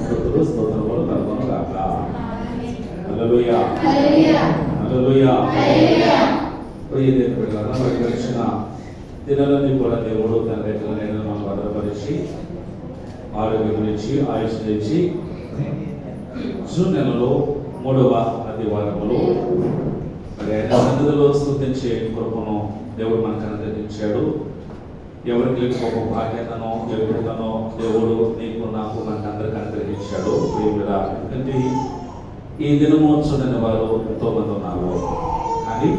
స్తుతులు స్తోత్రములు కలుగును గాక. హల్లెలూయా హల్లెలూయా. ప్రియ దేవుని బిడ్డలారా, మరి గడిచిన దినాలన్నీ కూడా దేవుడు తన రెక్కల నీడలో మనం భద్రపరిచి ఆరోగ్యం ఇచ్చి ఆయుష్ ఇచ్చి జూన్ నెలలో 3వ ఆదివారములో మరి ఆయన సన్నిధిలో స్తుతించే కృపను దేవుడు మనకు అనుగ్రహించాడు. ఎవరికి లేకపోతే భాగ్యతనో ఎవరితనో దేవుడు నీకు నాకు మనకు అందరికి అనుగ్రహించాడు. ప్రియులారా, ఎందుకంటే ఈ దినము చూడని వారు ఎంతో మంది ఉన్నారు. కానీ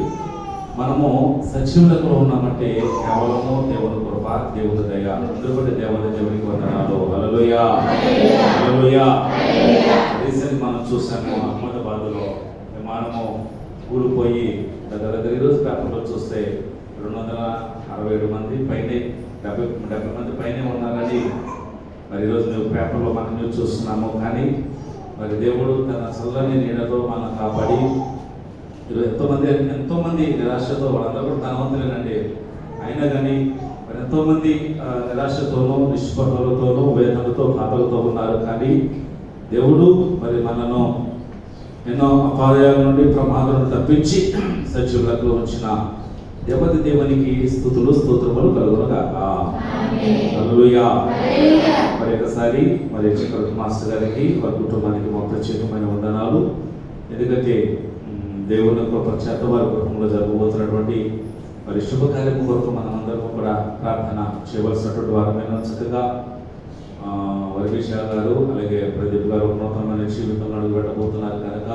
మనము సజీవులకు ఉన్నామంటే కేవలము దేవుని కృప, దేవుని దయ. అందుబట్టి దేవునికి వందనాలు. హల్లెలూయా హల్లెలూయా. రీసెంట్ మనం చూసాము అహ్మదాబాద్లో విమానము కూలిపోయి దగ్గర ఈరోజు పేపర్లో చూస్తే 267 మంది పైనే 70 మంది పైనే ఉన్నారని మరి ఈరోజు మేము పేపర్లో మనం న్యూస్ చూస్తున్నాము. కానీ మరి దేవుడు తన చల్లని నీడతో మనం కాపాడి ఎంతోమంది నిరాశతో, వాళ్ళందరూ కూడా ధనవంతులేనండి, అయినా కానీ మరి ఎంతోమంది నిరాశతోనూ నిష్పర్ధలతోనూ వేదనతో బాధలతో ఉన్నారు. కానీ దేవుడు మరి మనను ఎన్నో అపాయాల నుండి ప్రమాదాలను తప్పించి సజీవులకు ఉంచిన దేవునికి స్తుతులు స్తోత్రములు కలుగును గాక. హల్లెలూయా. మరి ఒకసారి మరి మాస్టర్ గారికి వారి కుటుంబానికి మా ప్రత్యేకమైన వందనాలు. ఎందుకంటే దేవుని కృప చేత వారి గృహంలో జరగబోతున్నటువంటి మరి శుభకార్యం కొరకు మనమందరం కూడా ప్రార్థన చేయవలసినటువంటి వారమైన చక్కగా వర్గీషా గారు అలాగే ప్రదీప్ గారు నూతనమైన జీవితంలో అడుగు పెట్టబోతున్నారు కనుక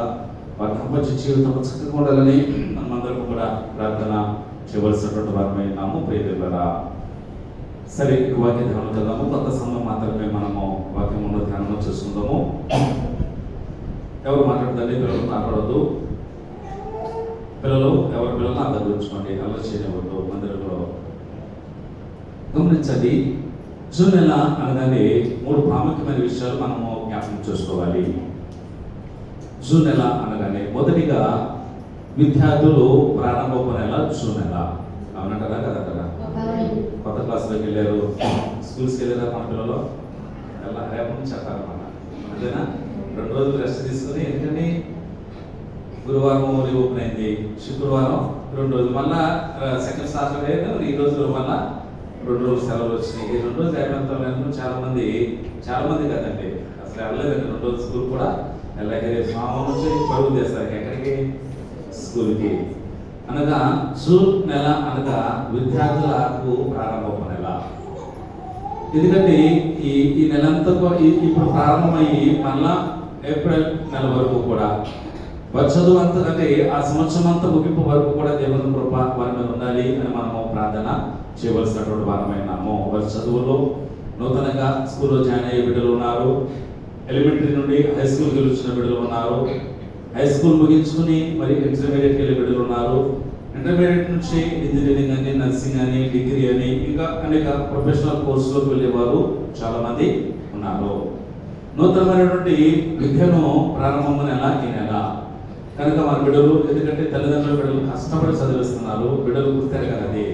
వారి సంబంధించిన జీవితం చక్కగా ఉండాలని మనమందరం కూడా ప్రార్థన చేయవలసినటువంటి వారమైనాము. ప్రియదేవులారా, సరే వాక్య ధ్యానం చేద్దాము. కొంత సమయం మాత్రమే మనము వాక్యంలో ధ్యానం చేసుకుందాము. ఎవరు మాట్లాడుతుంది? పిల్లలు మాట్లాడద్దు. పిల్లలు ఎవరి పిల్లలు అందరూ ఉంచుకోండి, అలా చేయవద్దు. మందిరంలో గమనించండి. జూన్ నెల అనగానే 3 ప్రాముఖ్యమైన విషయాలు మనము జ్ఞాపకం చేసుకోవాలి. జూన్ నెల అనగానే మొదటిగా విద్యార్థులు ప్రారంభపు నెల జూన్ నెల. అవునంటారా కదా? కొత్త క్లాసులోకి వెళ్ళారు, స్కూల్స్కి వెళ్ళారా మన పిల్లలు? ఎలా రేపటి నుంచి చెప్పాలన్నమాట. అంతేనా? 2 రోజులు రెస్ట్ తీసుకుని, ఎందుకంటే గురువారం ఓపెన్ అయింది, శుక్రవారం 2 రోజులు, మళ్ళా సెకండ్ సాటర్డే ఈ రోజు మళ్ళా 2 రోజులు సెలవులు వచ్చినాయి. ఈ 2 రోజులు అయిపోయిన చాలా మంది కదండి అసలు వెళ్ళలేదండి. 2 రోజులు స్కూల్ కూడా అలాగే మామూలు నుంచి పరుగు చేస్తారు ఎక్కడికి, స్కూల్కి. అనగా జూన్ నెల అనగా విద్యార్థులకు ప్రారంభపు నెల. ఎందుకంటే ఈ నెలంతా ఇప్పుడు ప్రారంభమయ్యి మళ్ళా ఏప్రిల్ నెల వరకు కూడా వారి చదువు అంతా, అంటే ఆ సంవత్సరం అంతా ముగింపు వరకు కూడా దేవుని కృప వారి మీద ఉండాలి అని మనము ప్రార్థన చేయవలసినటువంటి వారమైనాము. వారి చదువులో నూతనంగా స్కూల్లో జాయిన్ అయ్యే బిడ్డలు ఉన్నారు, ఎలిమెంటరీ నుండి హై స్కూల్కి వచ్చిన బిడ్డలు ఉన్నారు, హై స్కూల్ ముగించుకుని మరి ఇంటర్మీడియట్కి వెళ్ళే బిడ్డలు ఉన్నారు, ఇంటర్మీడియట్ నుంచి ఇంజనీరింగ్ అని, నర్సింగ్ అని, డిగ్రీ అని, ఇంకా అనేక ప్రొఫెషనల్ కోర్సులోకి వెళ్ళేవారు చాలా మంది ఉన్నారు. నూతనమైనటువంటి విద్యను ప్రారంభం నెల ఈ నెల కనుక మన బిడ్డలు, ఎందుకంటే తల్లిదండ్రుల బిడ్డలు కష్టపడి చదివిస్తున్నారు. బిడ్డలు గుర్తెరగలది,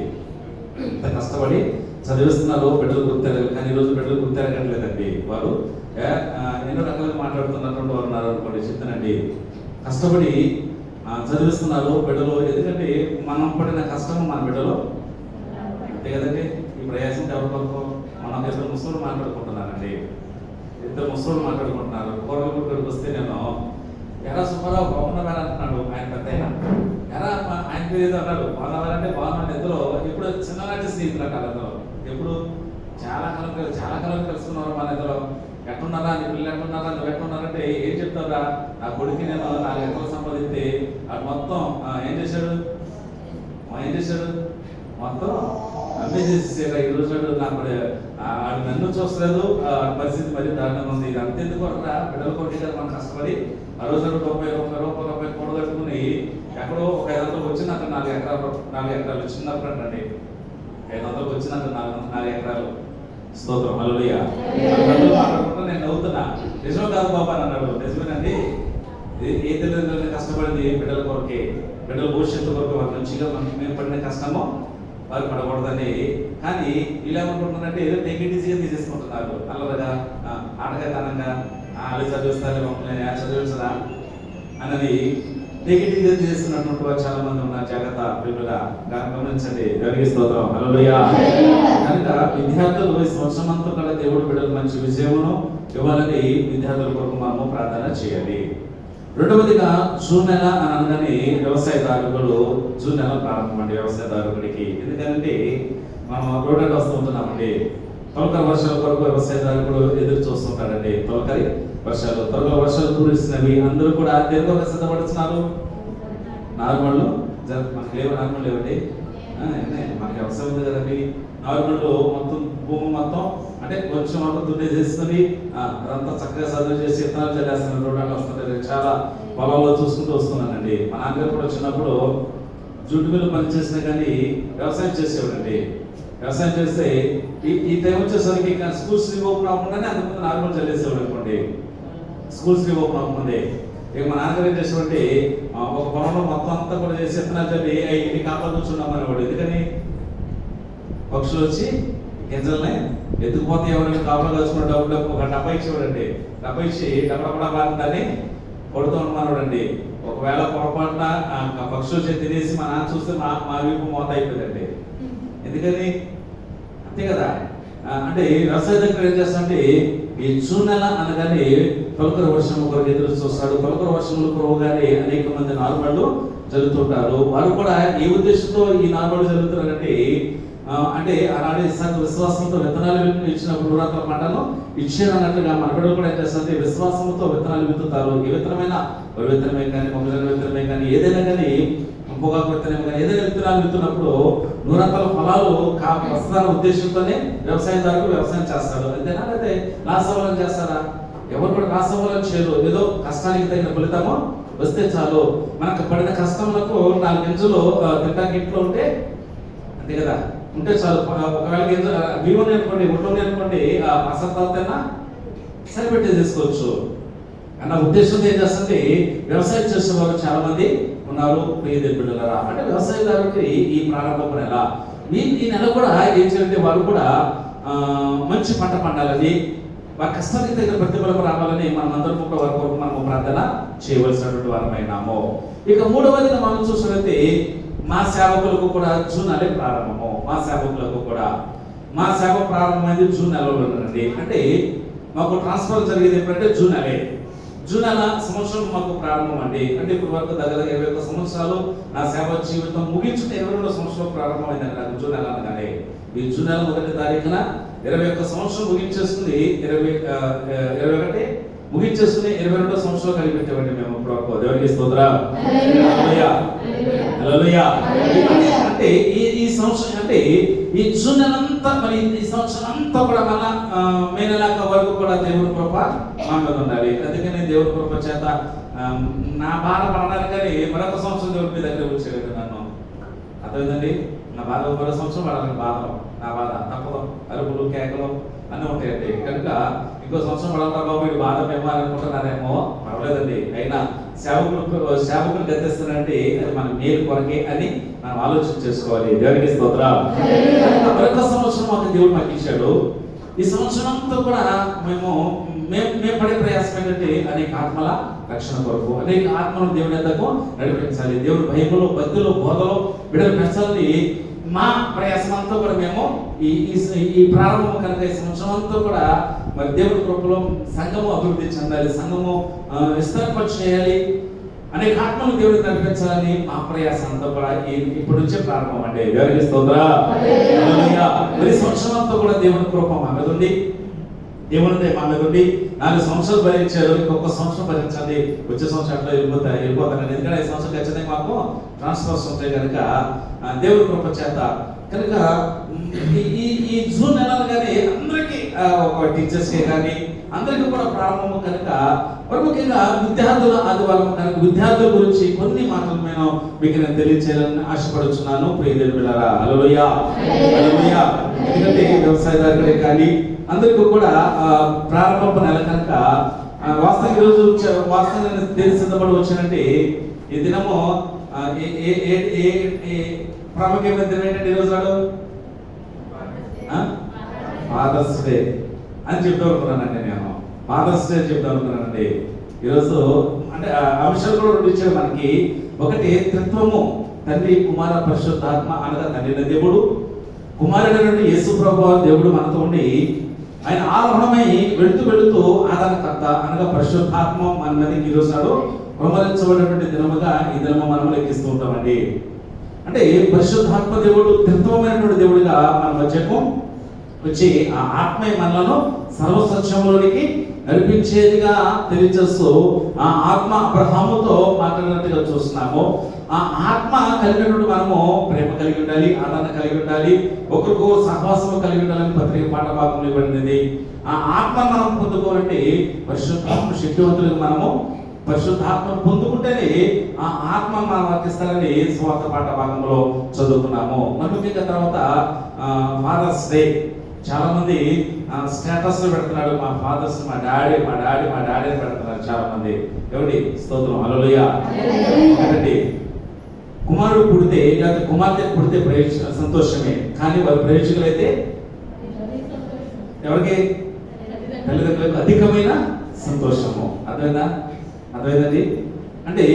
ఇంత కష్టపడి చదివిస్తున్నారు, బిడ్డలు గుర్తెరగదు. కానీ ఈరోజు బిడ్డలు గుర్తెరగట్లేదండి. వారు ఎన్నో రకాలుగా మాట్లాడుతున్నటువంటి వారు ఉన్నారు అనుకోండి. చెప్తానండి, కష్టపడి చదివిస్తున్నారు బిడ్డలు. ఎందుకంటే మనం పడిన కష్టం మన బిడ్డలు అంతే కదండి. ఈ ప్రయాసం ఎవరికొరకు మనం 2 ముసలు మాట్లాడుకుంటున్నానండి, 2 ముసలు మాట్లాడుకుంటున్నారు. కూరగాయలకు వస్తే నేను ఎరా సుబ్బారావు బాగున్నవారు అంటున్నాడు ఆయన పెద్ద అయినా. ఎరా ఆయన పేరు ఏదో అన్నాడు, బాగున్నవారంటే బాగున్నాడు. ఇద్దరు ఎప్పుడు చిన్ననాటి స్నేహితులు అంటారు. ఇద్దరు ఎప్పుడు చాలా కాలం కలుసుకున్నారు. మన ఇద్దరు ఎట్టున్నారా, నీ పిల్లలు ఎట్టున్నారా, నువ్వు ఎట్టున్నారంటే ఏం చెప్తారా, నా కొడుకు నేను 4 ఎకరాలు సంపాదిస్తే అది మొత్తం ఏం చేశాడు మొత్తం అన్నీ చేసేసారా. ఈ రోజు నాకు ఆడు నన్ను చూస్తలేదు, పరిస్థితి మరి దారుణంగా ఉంది. ఇది అంతెందుకు రా, బిడ్డల కొట్టి కదా మనం కష్టపడి ఆ రోజు 30 రూపాయలు కూడగట్టుకుని ఎక్కడో ఒక 500 వచ్చినాక 4 ఎకరాలు చిన్నప్పుడు అండి, 500 వచ్చినాక 4 ఎకరాలు. స్తోత్రం హల్లెలూయా. మాట్లాడుకుంటా నేను నవ్వుతున్నా. నిజం కాదు బాబా అని అన్నాడు. నిజమేనండి. ఏ తల్లిదండ్రులు కష్టపడింది బిడ్డల కొరకే, బిడ్డల భవిష్యత్తు కొరకు వారి మంచిగా మేము పడిన కష్టమో వారు పడకూడదని. కానీ వీళ్ళు ఏమనుకుంటున్నారంటే ఏదో టెక్ ఇట్ ఈజీగా తీసేసుకుంటున్నారు. అల్లరగా ఆటగాతనంగా వాళ్ళు చదివిస్తారు మమ్మల్ని చదివించరా అన్నది నెగిటివ్గా చేస్తున్నటువంటి వారు చాలా మంది ఉన్నారు. జాగ్రత్త పిల్లల గమనించండి. దేవునికి స్తోత్రం. హల్లెలూయా. కనుక విద్యార్థులు ఈ సంవత్సరం అంతా కూడా దేవుడు బిడ్డలు మంచి విజయమును ఇవ్వాలని విద్యార్థుల కొరకు మనము ప్రార్థన చేయాలి. రెండవదిగా జూన్ నెల అని అనగానే వ్యవసాయదారులు జూన్ నెల ప్రారంభం అండి వ్యవసాయదారుడికి. ఎందుకంటే మనం రోడ్డు వస్తూ ఉంటున్నామండి. తొలకరి వర్షాల కొరకు వ్యవసాయదారుడు ఎదురు చూస్తుంటాడండి. తొలకరి వర్షాలు కురిసినవి. అందరూ కూడా దేనికో సిద్ధపడుతున్నారు. నార్మల్ మనకి లేవు, నార్మల్ లేవండి. మనకి వ్యవసాయం ఉంది కదండి. నార్మల్ మొత్తం భూమి మొత్తం అంటే కొంచెం మొత్తం దున్నేసేసుకుని అదంతా చక్కగా చదువు చేసి విత్తనాలు చల్లేస్తున్నారు. రోడ్డు వస్తుంటారు. చాలా పొలంలో చూసుకుంటూ వస్తున్నానండి. మా నాన్నగారు కూడా చిన్నప్పుడు జుట్టు మీద పని చేసినా కానీ వ్యవసాయం చేసేవాడండి. వ్యవసాయం చేస్తే ఈ టైం వచ్చేసరికి స్కూల్స్ ఓపెన్ అవ్వకుండానే అందుకు నార్మల్ చల్లేసేవాడు అనుకోండి. స్కూల్స్ ఓపెన్ అవ్వకుండే ఇక మా నాన్నగారు ఏం చేసేవాడి ఒక పొలంలో మొత్తం అంతా కూడా చేసి విత్తనాలు చల్లి ఇంటి కాపలా కూర్చున్నామనేవాడు. ఎందుకని పక్షులు వచ్చి గింజల్ని ఎత్తుకుపోతే ఎవరైనా కాపలా కాల్చుకున్న డబ్బులు ఒక డబ్బా ఇచ్చేవాడండి. డబ్బా ఇచ్చి డబ్బా బాగుందని కొడుతూ ఉన్నాడండి. ఒకవేళ పొరపాటున పక్షులు వచ్చి తినేసి మా నాన్న చూస్తే మా వీపు మోత అయిపోయిందండి. ఎందుకని అంతే కదా. అంటే వ్యవసాయ దగ్గర ఏం చేస్తామంటే ఈ జూన్ నెల అనగానే తొలకరి వర్షం ఒకరికి ఎదురు చూస్తాడు. తొలకరి వర్షములు కురవగానే అనేక మంది నార్మళ్ళు జరుగుతుంటారు. వారు కూడా ఏ ఉద్దేశంతో ఈ నార్మళ్ళు జరుగుతున్నారంటే అంటే అలాంటి విశ్వాసంతో విత్తనాలు ఇచ్చినప్పుడు నూరంతల పంటను ఇచ్చాను అన్నట్లుగా మన బిడ్డలు కూడా ఏం చేస్తుంది విశ్వాసంతో విత్తనాలు విత్తుతారు. ఏ విత్తనమైన వరి విత్తనమే కానీ మొక్కజొన్న విత్తనమే కానీ ఏదైనా కానీ పొగాకు విత్తనం కానీ ఏదైనా విత్తనాలు విత్తున్నప్పుడు నూరంతల ఫలాలు వస్తున్న ఉద్దేశంతోనే వ్యవసాయదారులు వ్యవసాయం చేస్తారు. అంతేనా? అయితే లాస్ అవ్వాలని చేస్తారా? ఎవరు కూడా లాస్ అవ్వాలని చేయరు. ఏదో కష్టానికి తగిన ఫలితము వస్తే చాలు. మనకు పడిన కష్టములకు 4 గింజలు తింటానికి ఇంట్లో ఉంటే అంతే కదా ఉంటే చాలు. ఒకవేళ గింజ బియ్యం అనుకోండి ఒడ్డు అనుకోండి అసలు సరిపెట్టేసుకోవచ్చు అన్న ఉద్దేశంతో ఏం చేస్తుంది వ్యవసాయం చేసేవారు చాలా మంది ఉన్నారు. ప్రియ బిడ్డలారా, అంటే వ్యవసాయదారుడికి ఈ ప్రారంభపు నెల ఈ నెల కూడా ఏం చేయాలంటే వారు కూడా మంచి పంట పండాలని వారి కష్టానికి తగిన ప్రతిఫలం రావాలని మనమందరం కూడా వారి కొరకు మనము ప్రార్థన చేయవలసినటువంటి వారమైనాము. ఇక మూడవదిగా మనం చూసినట్లయితే మా సేవకులకు కూడా జూన్ నెలే ప్రారంభము. మా సేవకులకు కూడా మా సేవ ప్రారంభమైంది జూన్ నెలలోనండి. అంటే మాకు ట్రాన్స్ఫర్ జరిగేది ఎప్పుడంటే జూన్ నెలే. జూన్ నెల సంవత్సరం మాకు ప్రారంభం అండి. అంటే ఇప్పుడు వరకు దగ్గర 21 సంవత్సరాలు నా సేవ జీవితం ముగించుకుంటే 22వ సంవత్సరం ప్రారంభమైందండి నాకు జూన్ నెల అనగానే. ఈ జూన్ నెల 1వ తారీఖున 21 సంవత్సరం ముగించేసుకుని 21 ముగించేసుకుని 22వ సంవత్సరం కలిపెట్టామండి మేము ఇప్పుడు వరకు. దేవునికి స్తోత్రం. హల్లెలూయా హల్లెలూయా. అంటే ఈ సంవత్సరం అంటే ఈ జూన్ నెలంతా మరి ఈ సంవత్సరం అంతా కూడా మళ్ళా మే నెల వరకు కూడా దేవుని కృప మా మీద ఉండాలి. అందుకని దేవుని కృప చేత నా బాధ పడడానికి కానీ మరొక సంవత్సరం దేవుడి మీ దగ్గర వచ్చేది నన్ను అర్థమైందండి. నా బాధ మరో సంవత్సరం పడాలని బాధలు నా బాధ తప్పదు. అరుపులు కేకలు అన్నీ ఉంటాయండి. కనుక ఇంకో సంవత్సరం పడాలి బాబు ఇది బాధ మేము అనుకుంటున్నారేమో పర్వాలేదండి. అయినా సేవకులు గతిస్తానంటే అది మన మేలు కొరకే అని మనం ఆలోచన చేసుకోవాలి. దేవునికి స్తోత్రం. మరొక సంవత్సరం మాకు దేవుడు మాకు ఇచ్చాడు. ఈ సంవత్సరం అంతా కూడా మేము పడే ప్రయాసం ఏంటంటే అనేక ఆత్మల రక్షణ కొరకు అనేక ఆత్మలను దేవుని యొద్దకు నడిపించాలి. దేవుని భయములు భక్తులు బోధలు బిడ్డలు పెంచాలని మా ప్రయాసం అంతా కూడా మేము ఈ ప్రారంభం కనుక ఈ సంవత్సరం అంతా కూడా మరి దేవుని కృపలో సంఘము అభివృద్ధి చెందాలి, సంఘము విస్తరింప చేయాలి, అనేక ఆత్మలు దేవుడిని నడిపించాలని మా ప్రయాసం అంతా కూడా ఇప్పటి నుంచే ప్రారంభం అండి. దేవునికి స్తోత్రం. ప్రతి సంవత్సరం అంతా కూడా దేవుని కృప మా మీద ఉంది. దేవుని మా మీద ఉండి 4 సంవత్సరాలు భరించారు. ఇంకొక సంవత్సరం భరించండి. వచ్చే సంవత్సరం అట్లా వెళ్ళిపోతానండి. ఎందుకంటే 5 సంవత్సరాలు ఖచ్చితంగా మాకు ట్రాన్స్ఫర్స్ ఉంటాయి కనుక దేవుని కృప చేత కనుక ఈ జూన్ నెలలు కానీ అందరికీ ఒక టీచర్స్కే కానీ అందరికీ కూడా ప్రారంభము కనుక ముఖ్యంగా విద్యార్థుల ఆదివారం కనుక విద్యార్థుల గురించి కొన్ని మాటలు మీకు నేను తెలియచేయాలని ఆశపడుతున్నాను. ప్రియ దేవులారా, హల్లెలూయా హల్లెలూయా. ఎందుకంటే వ్యవసాయదారులే కానీ అందరికీ కూడా ప్రారంభపు నెల కనుక వాస్తవం ఈరోజు వాస్తవంగా తెలిసి సిద్ధపడి వచ్చానంటే ఈ దినము ప్రాముఖ్యమైన దినం ఏంటంటే ఈరోజు నాడు ఫాదర్స్ డే అని చెప్పేవాళ్ళండి. నేను ఫాదర్స్ డే చెప్తాను అనుకున్నానండి. ఈరోజు అంటే ఆ విషయాలు కూడా రెండు ఇచ్చాడు మనకి. ఒకటి త్రిత్వము, తండ్రి కుమార పరిశుద్ధాత్మ అనగా తండ్రి దేవుడు, కుమారుడైనటువంటి యేసు ప్రభువు దేవుడు మనతో ఉండి ఆయన ఆరోహణమై వెళుతూ వెళుతూ ఆదరణకర్త అనగా పరిశుద్ధాత్మ మన మీదకి ఈరోజు నాడు ప్రమరించబడినటువంటి దినముగా ఈ దినము మనం లెక్కిస్తూ ఉంటామండి. అంటే పరిశుద్ధాత్మ దేవుడు త్రిత్వమైనటువంటి దేవుడిగా మన మధ్యకు వచ్చి ఆ ఆత్మీయ మనలను సర్వసత్యంలోనికి నడిపించేదిగా తెలియజేస్తూ ఆ ఆత్మ అబ్రహాముతో మాట్లాడినట్టుగా చూస్తున్నాము. ఆ ఆత్మ కలిగినటువంటి మనము ప్రేమ కలిగి ఉండాలి, ఆదరణ కలిగి ఉండాలి, ఒకరికొకరు సహవాసము కలిగి ఉండాలని పత్రిక పాఠ భాగంలో ఇవ్వబడింది. ఆ ఆత్మ మనం పొందుకోవాలంటే పరిశుద్ధాత్మ శక్తివంతులకు మనము పరిశుద్ధాత్మను పొందుకుంటేనే ఆ ఆత్మ మనం వర్తిస్తారని స్వార్థ పాఠ భాగంలో చదువుకున్నాము. మరి ముఖ్యంగా తర్వాత ఫాదర్స్ డే చాలా మంది స్టేటస్ లో పెడుతున్నాడు, మా ఫాదర్స్ మా డాడీ మా డాడీ మా డాడీ అని పెడుతున్నారు చాలా మంది. ఎవరి స్తోత్రం, హల్లెలూయా. ఒకటి కుమారుడు పుడితే లేకపోతే కుమార్తె పుడితే సంతోషమే, కానీ వారు ప్రయోజకులైతే ఎవరికి? తల్లిదండ్రులకు అధికమైన సంతోషము. అర్థమైందండి? అంటే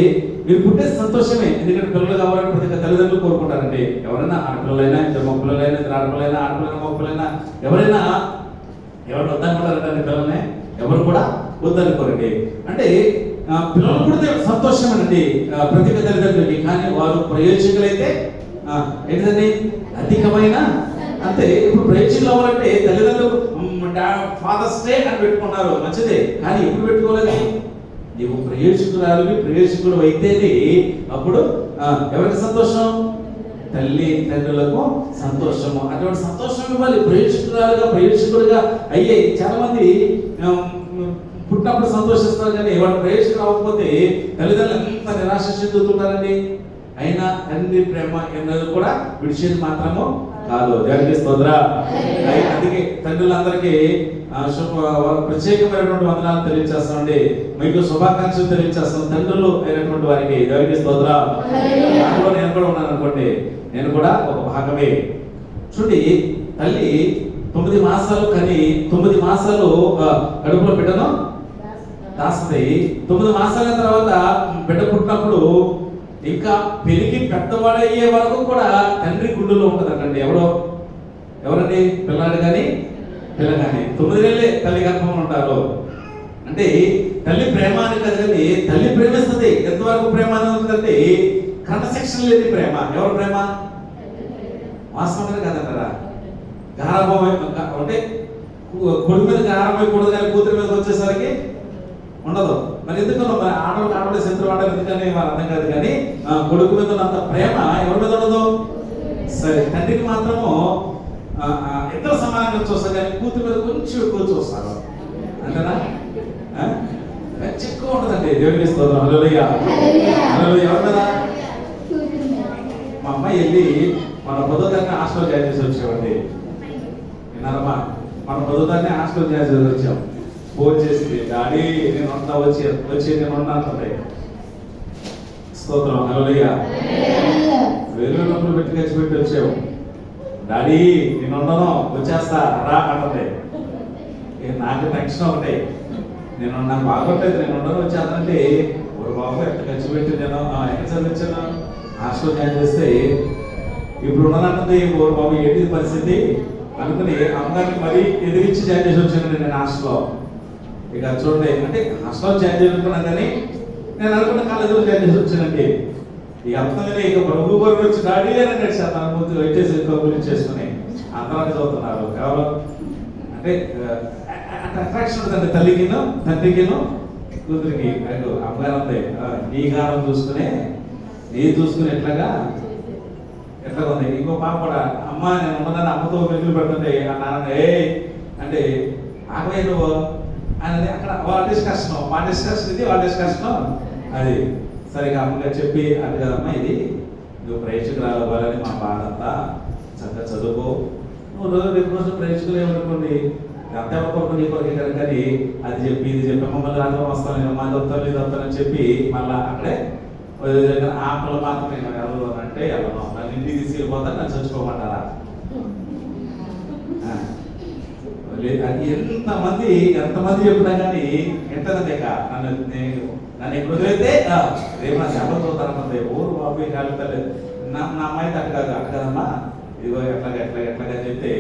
మీరు పుట్టే సంతోషమే, ఎందుకంటే పిల్లలు కావాలని ప్రతి తల్లిదండ్రులు కోరుకుంటారండి. ఎవరైనా ఆడపిల్లలైనా, ఇద్దరు మగపిల్లలైనా, ఇద్దరు ఆడపిల్లలైనా, ఆడపిల్లైనా మగపిల్లైనా ఎవరైనా వద్దనుకుంటారంటే పిల్లల్ని ఎవరు కూడా వద్దనుకోరండి. అంటే పిల్లలు పుడితే సంతోషమేనండి ప్రతి తల్లిదండ్రులకి, కానీ వారు ప్రయోజకులైతే ఏంటండి అధికమైన. అంతే. ఇప్పుడు ప్రయోజకులు అవ్వాలంటే తల్లిదండ్రులు ఫాదర్స్ డే అని పెట్టుకున్నారు, మంచిదే, కానీ ఎప్పుడు పెట్టుకోవాలి? నీవు ప్రయోజకుడు అయితేనే అప్పుడు ఎవరికి సంతోషం? తల్లి తండ్రులకు సంతోషము. అటువంటి సంతోషం ఇవ్వాలి. ప్రయోజకుడుగా అయ్యే చాలా మంది పుట్టినప్పుడు సంతోషిస్తారు, కానీ వాడు ప్రయోజకుడు అవ్వకపోతే తల్లిదండ్రులు ఎంత నిరాశ చెందుతుంటారండి. అయినా తండ్రి ప్రేమ ఎన్నది కూడా విడిచేది మాత్రము కాదు. దేవునికి స్తోత్రం. అందుకే తండ్రులందరికీ ప్రత్యేకమైనటువంటి వందనాలు తెలియజేస్తామండి, మీకు శుభాకాంక్షలు తెలియజేస్తాం తండ్రులు అయినటువంటి వారికి. దేవునికి స్తోత్రం. దాంట్లో నేను కూడా ఉన్నాను అనుకోండి, నేను కూడా ఒక భాగమే. చూడండి, తల్లి 9 మాసాలు కానీ 9 మాసాలు కడుపులో బిడ్డను దాస్తుంది. 9 మాసాల తర్వాత బిడ్డ పుట్టినప్పుడు ఇంకా పెరిగి పెద్దవాడయ్యే వరకు కూడా తండ్రి గుండెలో ఉంటుందండి. ఎవరండి? పిల్లాడు కానీ పిల్ల కానీ 9 నెలలే తల్లి గర్భంలో ఉంటారు. అంటే తల్లి ప్రేమ అని కదా, కానీ తల్లి ప్రేమిస్తుంది. ఎంతవరకు ప్రేమ అని ఉంటుందంటే క్రమశిక్షణ లేని ప్రేమ. ఎవరు ప్రేమ? వాస్తవంగా కాదంటారా? గారాభం అంటే కొడుకు మీద గారాభం అయిపోతుంది, కానీ కూతురి మీద వచ్చేసరికి ఉండదు. మరి ఎందుకన్నా మరి ఆడవాళ్ళ శత్రువు ఆడాలి ఎందుకని వారు అర్థం కాదు, కానీ కొడుకు మీద ఉన్నంత ప్రేమ ఎవరి మీద ఉండదు. సరే, తండ్రికి మాత్రము ఇద్దరు సమానంగా చూస్తారు, కానీ కూతురు మీద కొంచెం ఎక్కువ చూస్తారు. అంతేనా? ఎక్కువ ఉంటుందండి. దేవుడికి స్తోత్రం. హల్లెలూయా. ఎవరి మీద? మా అమ్మాయి వెళ్ళి మన 10వ తరగతి హాస్టల్ జాయిన్ చేసి వచ్చామండి. విన్నారమ్మా? మన 10వ తరగతి హాస్టల్ జాయిన్ చేసి వచ్చాం. ఫోన్ చేసింది, డాడీ నేను అంతా వచ్చి నేను ఉన్నాను. స్తోత్రం. హల్లెలూయా. వేలు డబ్బులు పెట్టి ఖర్చు పెట్టి వచ్చావు, డాడీ నేను ఉండను వచ్చేస్తా రా అంటుంది. నాకు టెన్షన్ ఒకటే, నాకు బాగోట్లేదు, నేను ఉండను వచ్చేస్తానంటే ఒక బాబు ఎంత ఖర్చు పెట్టి నేను ఎక్కడ చదివించాను హాస్టల్ జాయిన్ చేస్తే ఇప్పుడు ఉన్నానంటుంది. ఓ బాబు ఏంటి పరిస్థితి అనుకుని అమ్మగారికి మరీ ఎదిరించి జాయిన్ చేసి వచ్చాను నేను హాస్టల్లో. ఇక చూడండి, అంటే హాస్టల్లో జాయిన్ చేయాలనుకున్నాను, కానీ నేను అనుకున్న కాలేజీలో జాయిన్ చేసి వచ్చానండి. ఇక అర్థంగానే ఇక బరువు వచ్చి డాడీ అని నడిచారు. నా ముందు వచ్చేసి గురించి చేసుకుని అందరూ చదువుతున్నారు. ఎవరు అంటే అట్రాక్షన్ ఉంటుందండి తల్లికిను తండ్రికిను కూతురికి. అమ్మగారు ఉంది, నీ గారం చూసుకుని ఎట్లాగా ఉంది. ఇంకో పాప కూడా, అమ్మ నేను ఉన్నదాన్ని అమ్మతో వెలుగులు పెడుతుంటే నాన్న అంటే ఆకలే నువ్వు అనేది అక్కడ వాళ్ళ డిస్కషన్, మా డిస్కషన్ ఇది, వాళ్ళ డిస్కషన్ అది. సరిగా అమ్మగారు చెప్పి అది కదమ్మా, ఇది నువ్వు ప్రయోజకురాలు అవ్వాలని మా బాధ అంతా, చక్కగా చదువుకో, నువ్వు రేపు రోజు ప్రయోజకులు ఏమనుకోండి అంతే అనుకోకుండా నీ కొరకే కదా, కానీ అది చెప్పి ఇది చెప్పి మమ్మల్ని రాత్రి వస్తాను నేను మా దొత్తాను ఇది వస్తానని చెప్పి మళ్ళీ అక్కడే ఆపలు మాత్రమే ఎవరు అంటే ఎవరు నన్ను ఇంటికి తీసుకెళ్ళిపోతాను, నన్ను చచ్చిపోమంటారా? ఎంతమంది చెప్పినా కానీ ఎంతదండి నన్ను ఎప్పుడు వదిలేస్తే రేపు నా చేపలు చూస్తారన్నది ఊరు బాబు కాలుతారు. నా అమ్మాయి అట్టగదమ్మా ఇదిగో ఎట్లాగా చెప్తే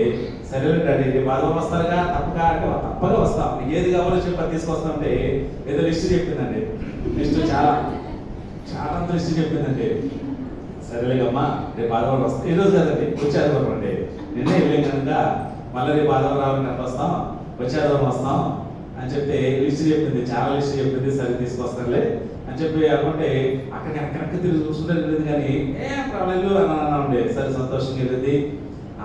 సరే డాడీ బాగా వస్తారుగా తప్పగా అంటే తప్పగా వస్తాం, ఏది కావాలో చెప్పి తీసుకొస్తామంటే ఏదో లిస్ట్ చెప్పిందండి. లిస్ట్ చాలా లిస్ట్ చెప్పిందండి. సరేలేగమ్మా రేపు ఆదివారం వస్తాం, ఈ రోజు కదండి వచ్చే ఆదివారం అండి, నిన్నే వెళ్ళాం కనుక మళ్ళీ రేపు ఆదివారం రావాలని అట్లా వస్తాం, వచ్చే ఆదివారం వస్తాం అని చెప్పి లిస్ట్ చెప్పింది, చాలా లిస్ట్ చెప్పింది. సరే తీసుకొస్తారులే అని చెప్పి అనుకుంటే అక్కడికి తిరిగి చూస్తుంటే వెళ్ళింది, కానీ ఏం ప్రాబ్లం అని అన్నామండి. సరే సంతోషంగా వెళ్ళింది.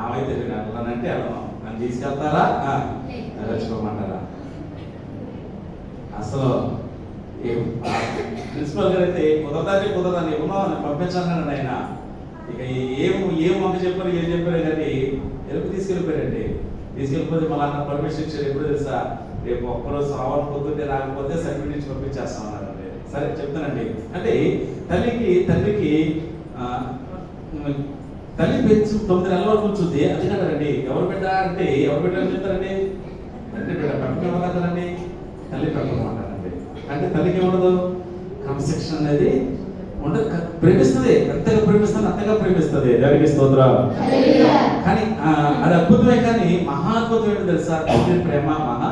ఆమైతే వెళ్ళానంటే వెళ్ళను, నన్ను తీసుకెళ్తారా రచ్చుకోమంటారా? అసలు ప్రిన్సిపల్ గారు అయితే కుదరదాన్ని ఏమో పంపించాను ఆయన. ఇక ఏం వంక చెప్పారు ఏం చెప్పారు కానీ ఎరుపు తీసుకెళ్ళిపోయారండి. తీసుకెళ్ళిపోతే మళ్ళీ అన్న పర్మిషన్ ఇచ్చారు. ఎప్పుడు తెలుసా, రేపు ఒక్కరోజు శ్రావణం పొద్దున్నే రాకపోతే సర్టిఫికేట్ ఇచ్చి పంపించేస్తాం అన్నారండి. సరే చెప్తానండి. అంటే తండ్రికి తల్లి పెంచు 9 నెలల వరకు ఉంచుద్ది. అది కదండి ఎవరు బిడ్డ అంటే ఎవరు బిడ్డ అని చెప్తారండి, తండ్రి బిడ్డ పెట్టమంటారండి, తల్లి పెట్టమంటారండి. అంటే తల్లికి ఏముండదు, క్రమశిక్షణ అనేది ఉండదు. ప్రేమిస్తుంది, ఎంతగా ప్రేమిస్తుంది అంతగా ప్రేమిస్తుంది. దేవునికి స్తోత్రం. కానీ అది అద్భుతమే, కానీ మహా అద్భుతం ఏంటో తెలుసా, తండ్రి ప్రేమ మహా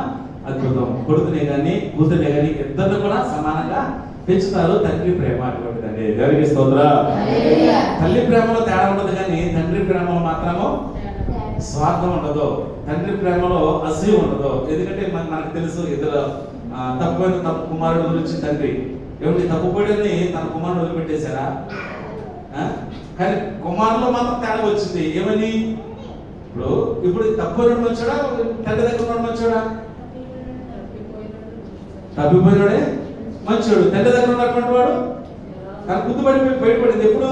అద్భుతం. కొడుకునే కానీ కూతురునే కానీ ఇద్దరు కూడా సమానంగా పెంచుతారు. తండ్రి ప్రేమ అటువంటిదండి. దేవునికి స్తోత్రం. తల్లి ప్రేమలో తేడా ఉండదు, కానీ తండ్రి ప్రేమలో మాత్రము స్వార్థం ఉండదు. తండ్రి ప్రేమలో అసూయ ఉండదు. ఎందుకంటే మనకు తెలుసు, ఇద్దరు తప్పు కుమారుడు గురించి తండ్రి ఏమిటి తప్పుపోయాడని తన కుమారుడు వదిలిపెట్టేశారా? కానీ కుమారులో మాత్రం తేడా వచ్చింది. ఏమని, ఇప్పుడు తప్పిపోయిన వచ్చాడా, తండ్రి దగ్గర ఉన్న వచ్చాడా? తప్పిపోయినాడే మంచోడు. తండ్రి దగ్గర ఉన్నటువంటి వాడు తన గుర్తుపడి బయటపడింది. ఎప్పుడు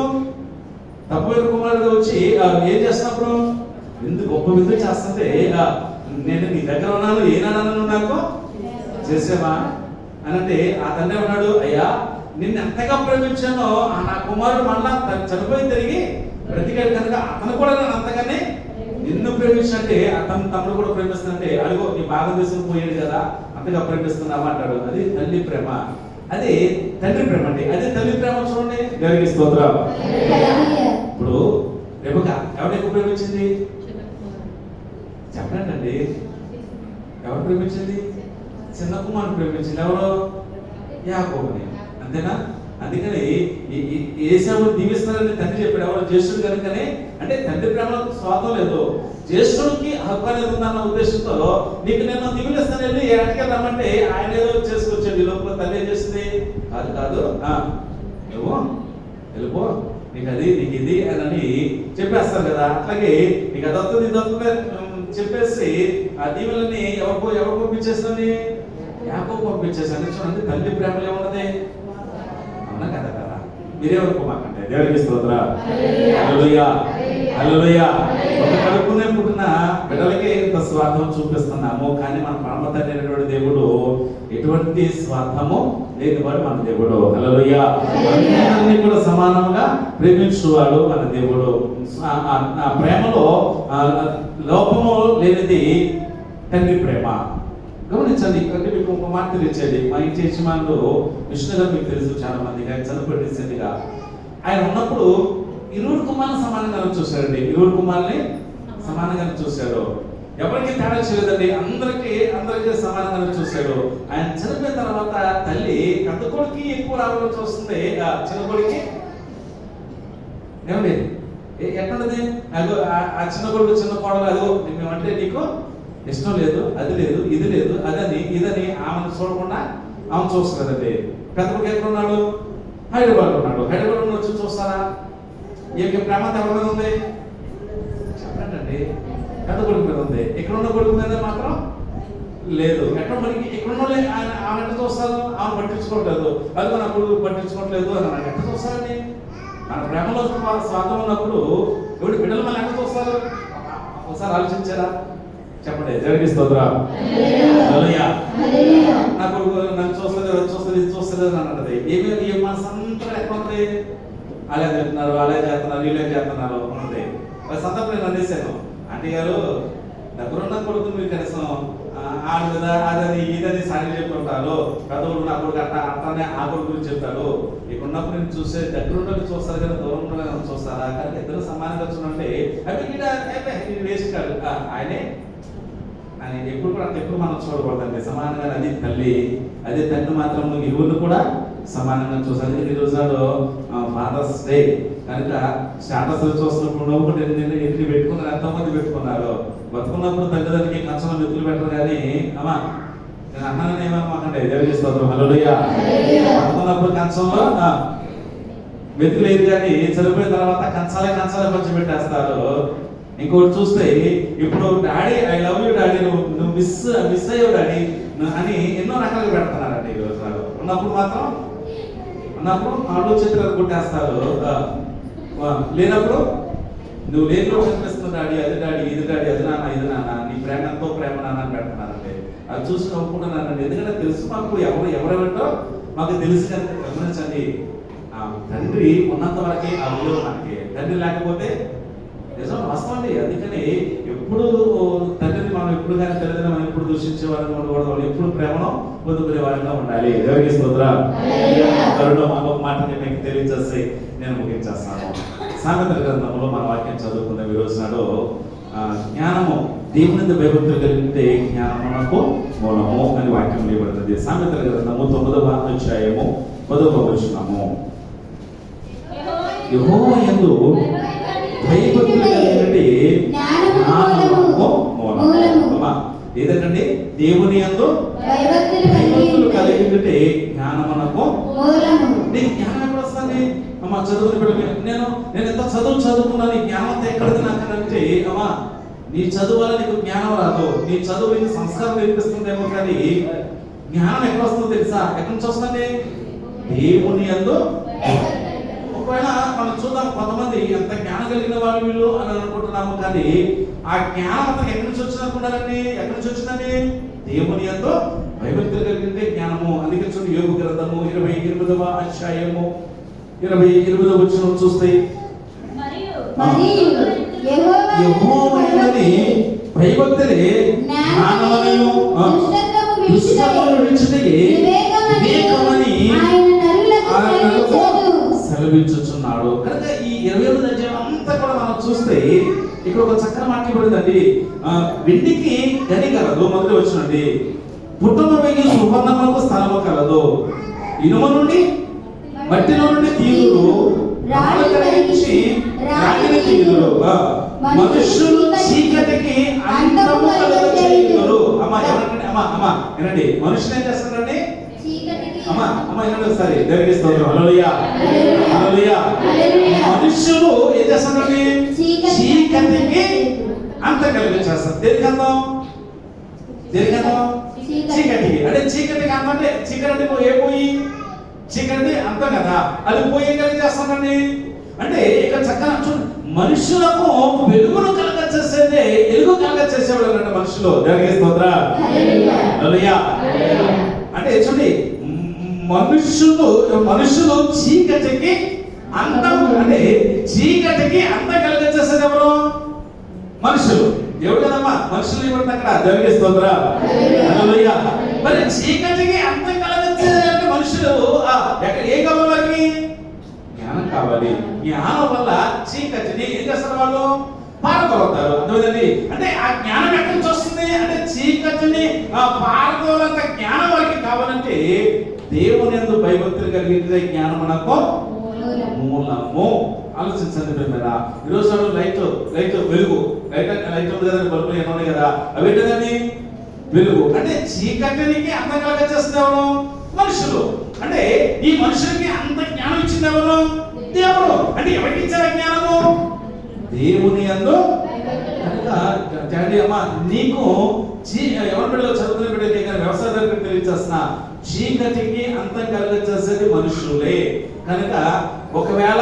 తప్పిపోయిన కుమారుడు వచ్చి ఏం చేస్తున్నప్పుడు, ఎందుకు గొప్ప విధంగా చేస్తుంటే, నేను నీ దగ్గర ఉన్నాను, ఏనాడు నాకు చేసావా అని అంటే, ఆ తండ్రి ఉన్నాడు, అయ్యా నిన్ను ఎంతగా ప్రేమించానో నా కుమారుడు మళ్ళా చనిపోయి తిరిగి బ్రతికాడు కనుక అతను కూడా నన్ను అంతగానే నిన్ను ప్రేమించినట్టే అతను తమ్ముడు కూడా ప్రేమిస్తున్నట్టే, అడుగు నీ భాగం తీసుకుని పోయాడు కదా అంతగా ప్రేమిస్తున్నావా అంటాడు. అది తల్లి ప్రేమ, అది తండ్రి ప్రేమ అండి. అదే తల్లి ప్రేమ చూడండి. దేవునికి స్తోత్రం. ఇప్పుడు రెబెకా ఎవరు ఎక్కువ ప్రేమించింది చెప్పండి? ఎవరు ప్రేమించింది? చిన్న కుమారుని ప్రేమించింది. ఎవరు? యాకోబుని. అంతేనా? అందుకని ఏసావుని దీవిస్తారని తండ్రి చెప్పాడు. ఎవరు? జ్యేష్ఠుడు కనుకనే. అంటే తండ్రి ప్రేమలో స్వార్థం లేదు, జ్యేష్ఠుడికి హక్కు అనేది ఉందన్న ఉద్దేశంతో నీకు నేను దీవిస్తాను వెళ్ళి ఎక్కడికి రమ్మంటే ఆయన ఏదో చేసుకొచ్చాడు. ఈ లోపల తల్లి ఏం చేస్తుంది, కాదు నువ్వు వెళ్ళిపో, నీకు అది నీకు ఇది అని చెప్పేస్తారు కదా. అట్లాగే నీకు అది వస్తుంది ఇది వస్తుంది చెప్పేసి ఆ దీవులని ఎవరు పంపించేస్తుంది? యాకోబు పంపించేసాను. చూడండి తల్లి ప్రేమలో ఏమున్నది, అవునా కదా? మీరేమనుకోమాకండి. దేవునికి స్తోత్రం. హల్లెలూయా హల్లెలూయా. ఒక కడుపునే పుట్టిన బిడ్డలకే ఇంత స్వార్థం చూపిస్తున్నాము, కానీ మన పరమ తండ్రి అయినటువంటి దేవుడు ఎటువంటి స్వార్థము లేనివాడు మన దేవుడు. హల్లెలూయా. అందరినీ కూడా సమానంగా ప్రేమించువాడు మన దేవుడు. ఆ ప్రేమలో లోపము లేనిది తండ్రి ప్రేమ. గమనించండి. అంటే మీకు ఒక మాట తెలియచేది. మా ఇంటి యజమానులు విష్ణు గారు మీకు తెలుసు, చాలా మందికి ఆయన చనిపోయి రీసెంట్గా. ఆయన ఉన్నప్పుడు 20 కుమారులు సమానంగా చూశారండి. 20 కుమారుల్ని సమానంగా చూశాడు. ఎవరికి తేడా చేయలేదండి, అందరికీ సమానంగా చూశాడు. ఆయన చనిపోయిన తర్వాత తల్లి పెద్ద కొడుకి ఎక్కువ రావాలని చూస్తుంది, చిన్న కొడుకి ఏమండి ఎక్కడున్నది? అదో ఆ చిన్న కొడుకు చిన్న కోడలు, అదో మేమంటే నీకు ఇష్టం లేదు, అది లేదు, ఇది లేదు, అదని ఇదని ఆమెను చూడకుండా ఆమె చూస్తుందండి. పెద్ద కొడుకు ఎక్కడ ఉన్నాడు? హైదరాబాద్ ఉన్నాడు. హైదరాబాద్ వచ్చి చూస్తారా? ఈ ప్రేమ ఎవరి మీద ఉంది చెప్పండి? పెద్ద కొడుకు మీద ఉంది. ఇక్కడ ఉన్న కొడుకు మీద మాత్రం లేదు. ఎక్కడ మనకి ఇక్కడ ఆమె ఎట్లా చూస్తారు? ఆమె పట్టించుకోవట్లేదు, అది నా కొడుకు పట్టించుకోవట్లేదు అని నాకు ఎట్లా చూస్తారండి? మన ప్రేమలో స్వార్థం ఉన్నప్పుడు ఎవరి బిడ్డలు మళ్ళీ ఎట్లా చూస్తారు? ఒకసారి ఆలోచించారా? చెప్పండి. దేవునికి స్తోత్రం. హల్లెలూయా. నా కొడుకు నన్ను చూస్తలేదు ఇది చూస్తలేదు అని అన్నది. ఏమి మనసంతా ఎక్కడ ఉంది? అలా చెప్తున్నారు, అలా చేస్తున్నారు, వీళ్ళే చేస్తున్నారు ఉన్నది. సందర్భం నేను అందిస్తాను. ఆంటీ గారు దగ్గరున్న కొడుకు మీరు కనీసం ఆడు కదా అదని ఇదని సాగి చెప్తుంటారు. పెద్దవాడు నా కొడుకు అట్టానే ఆ కొడుకు గురించి చెప్తాడు. ఇక్కడ ఉన్నప్పుడు నేను చూసే దగ్గరున్న చూస్తారు కదా, దూరం ఉన్న చూస్తారా? కానీ ఇద్దరు సమానంగా చూడంటే అవి వేస్ట్ కాదు. ఆయనే అని ఎప్పుడు కూడా ఎప్పుడు మనం చూడకూడదండి. సమానంగా అది తల్లి, అదే తండ్రి మాత్రం ఇరువురు కూడా సమానంగా చూస్తారు. ఈ రోజు ఫాదర్స్ డే కనుక స్టాటస్ చూస్తున్నప్పుడు నవ్వుకుంటే ఎన్ని పెట్టుకున్నారు, ఎంతమంది పెట్టుకున్నారు. బతుకున్నప్పుడు తల్లిదండ్రులకి కంచంలో మెతులు పెట్టరు కానీ అమ్మా నేను అన్నానని ఏమనుకోకండి, జరిగిస్తాను. హల్లెలూయా. బతుకున్నప్పుడు కంచంలో మెతులు లేదు కానీ చనిపోయిన తర్వాత కంచాలే పంచి పెట్టేస్తారు. ఇంకోటి చూస్తే ఇప్పుడు daddy I love you daddy, నువ్వు మిస్ అయ్యావు డాడీ అని ఎన్నో రకాలుగా పెడుతున్నారండి ఈ రోజు. ఉన్నప్పుడు మాత్రం ఆడు చిత్రాలు కొట్టేస్తారు. లేనప్పుడు నువ్వు లేనిలో కనిపిస్తున్న డాడీ, అది డాడీ, ఇది డాడీ, అది నాన్న, నీ ప్రేమ ఎంతో ప్రేమ నాన్న అని పెడుతున్నారండి. అది చూసి నవ్వుకుంటున్నానండి. ఎందుకంటే తెలుసు మాకు ఎవరెవరితో మాకు తెలుసు కనుక గమనించండి. తండ్రి ఉన్నంత వరకే ఆ విలువ మనకి. తండ్రి లేకపోతే నిజం వాస్తవం అండి. అందుకని ఎప్పుడు తండ్రిని మనం ఎప్పుడు కానీ తల్లిదండ్రులు మనం ఎప్పుడు దూషించే వాళ్ళని ఉండకూడదు. వాళ్ళు ఎప్పుడు ప్రేమను పొందుకునే వాళ్ళగా ఉండాలి. దేవునికి స్తోత్రం. ఒక మాట మీకు తెలియజేసి నేను ముగించేస్తాను. సామెతల గ్రంథంలో మన వాక్యం చదువుకున్న ఈరోజు నాడు జ్ఞానము దేవుని భయభక్తులు కలిగితే జ్ఞానమునకు మూలము అని వాక్యం ఇవ్వబడుతుంది. సామెతల గ్రంథము 9వ అధ్యాయము 10వ వచనము, యెహోవా యందు భయభక్తులు కలిగినది జ్ఞానమునకు మూలము. ఏదంటే దేవుని యందు భయభక్తులు కలిగినది జ్ఞానమునకు మూలము. జ్ఞానం ఎక్కడ వస్తుంది? అమ్మా చదువుని బిడ్డ, నేను ఎంత చదువుకున్నాను, ఈ జ్ఞానం ఎక్కడిది నాకంటే, అమ్మా నీ చదువు వల్ల నీకు జ్ఞానం రాదు. నీ చదువు నీకు సంస్కారం నేర్పిస్తుందేమో కానీ జ్ఞానం ఎక్కడ వస్తుందో తెలుసా? ఎక్కడి నుంచి వస్తుంది? దేవుని యందు. ఒకవేళ మనం చూద్దాం, కొంతమంది ఎంత జ్ఞానం కలిగిన వాళ్ళు వీళ్ళు అని అనుకుంటున్నాము, కానీ ఆ జ్ఞానం అంతా ఎక్కడి నుంచి వచ్చిందనుకుంటారండి? ఎక్కడి నుంచి వచ్చిందండి? దేవుని యందు భయభక్తులు కలిగితే జ్ఞానము. అందుకే చూడండి, యోబు గ్రంథము 28వ అధ్యాయము 28వ వచనం చూస్తే, యెహోవాయని భయభక్తులే జ్ఞానమనియు దుష్టత్వమును విడిచిటయే వివేకమని ఆయనకు సెలవిచ్చుచున్నాడు. కనుక ఈ 28వ అధ్యాయం అంతా కూడా మనం చూస్తే ఇక్కడ ఒక చక్కని మాట పడిందండి. వెండికి గని కలదు, మొదటి వచ్చినండి. పుట్టును వెంగి సువర్ణములకు స్థలము కలదు. ఇనుము నుండి మట్టిలో నుండి తీరులు, రాగిని తీరులు. మనుషులు చీకటికి అంతము కలుగజేయుదురు. అమ్మా ఎవరంటే అమ్మా ఏనండి, మనుషులు ఏం చేస్తారండి? అమ్మా ఏనండి ఒకసారి దేవునికి స్తోత్రం. హల్లెలూయా, హల్లెలూయా. మనుషులు ఏం చేస్తారండి? చీకటికి అంత కలిగజేస్తారు. దేనికంతం? చీకటికి. అంటే చీకటికి అంత అంటే చీకటి పోయి చీకటి అంతం కదా, అది పోయి ఏం కలిగజేస్తానండి? అంటే ఇక్కడ చక్కగా చూడండి, మనుషులకు వెలుగును కలగచేసేదే, వెలుగు కలగచేసేవాడు అంటే మనుషులు. దేవునికి స్తోత్రం. హల్లెలూయా. అంటే చూడండి, మనుషులు చీకటికి అంతం, అంటే చీకటికి అంతం కలగచేసేది ఎవరు? మనుషులు. ఎవరు కదమ్మా? మనుషులు ఇవ్వండి అక్కడ. దేవునికి స్తోత్రం. హల్లెలూయా. మరి చీకటికి అంతం కలగచేసేది మనుషులు ఏం కావాలి వారికి? జ్ఞానం కావాలి. జ్ఞానం వల్ల చీకటిని ఏం చేస్తారు? వాళ్ళు పారదోలుతారు. అర్థమైందండి? అంటే ఆ జ్ఞానం ఎక్కడి నుంచి వస్తుంది అంటే చీకటిని పారదోలంత జ్ఞానం వారికి కావాలంటే దేవుని యందు భయభక్తులు కలిగితే జ్ఞానమునకు మూలము. ఆలోచించండి మీద. ఈరోజు లైట్ వెలుగు, లైట్ ఉంది కదా, బల్బులు ఏమో ఉన్నాయి కదా, అవి ఏంటండి? వెలుగు. అంటే చీకటికి అంతం కలగచేస్తుంది ఎవరు? మనుషులు. అంటే ఈ మనుషులకి అంత జ్ఞానం ఇచ్చింది ఎవరు? దేవుడు. అంటే ఎవరికి ఇచ్చారు జ్ఞానము? దేవుని యందు. అమ్మా నీకు ఎవరి బిడ్డలో చదువుతున్న బిడ్డ కానీ వ్యవసాయ దగ్గర తెలియచేస్తున్నా, చీకటికి అంతం కలగచేసేది మనుషులే. కనుక ఒకవేళ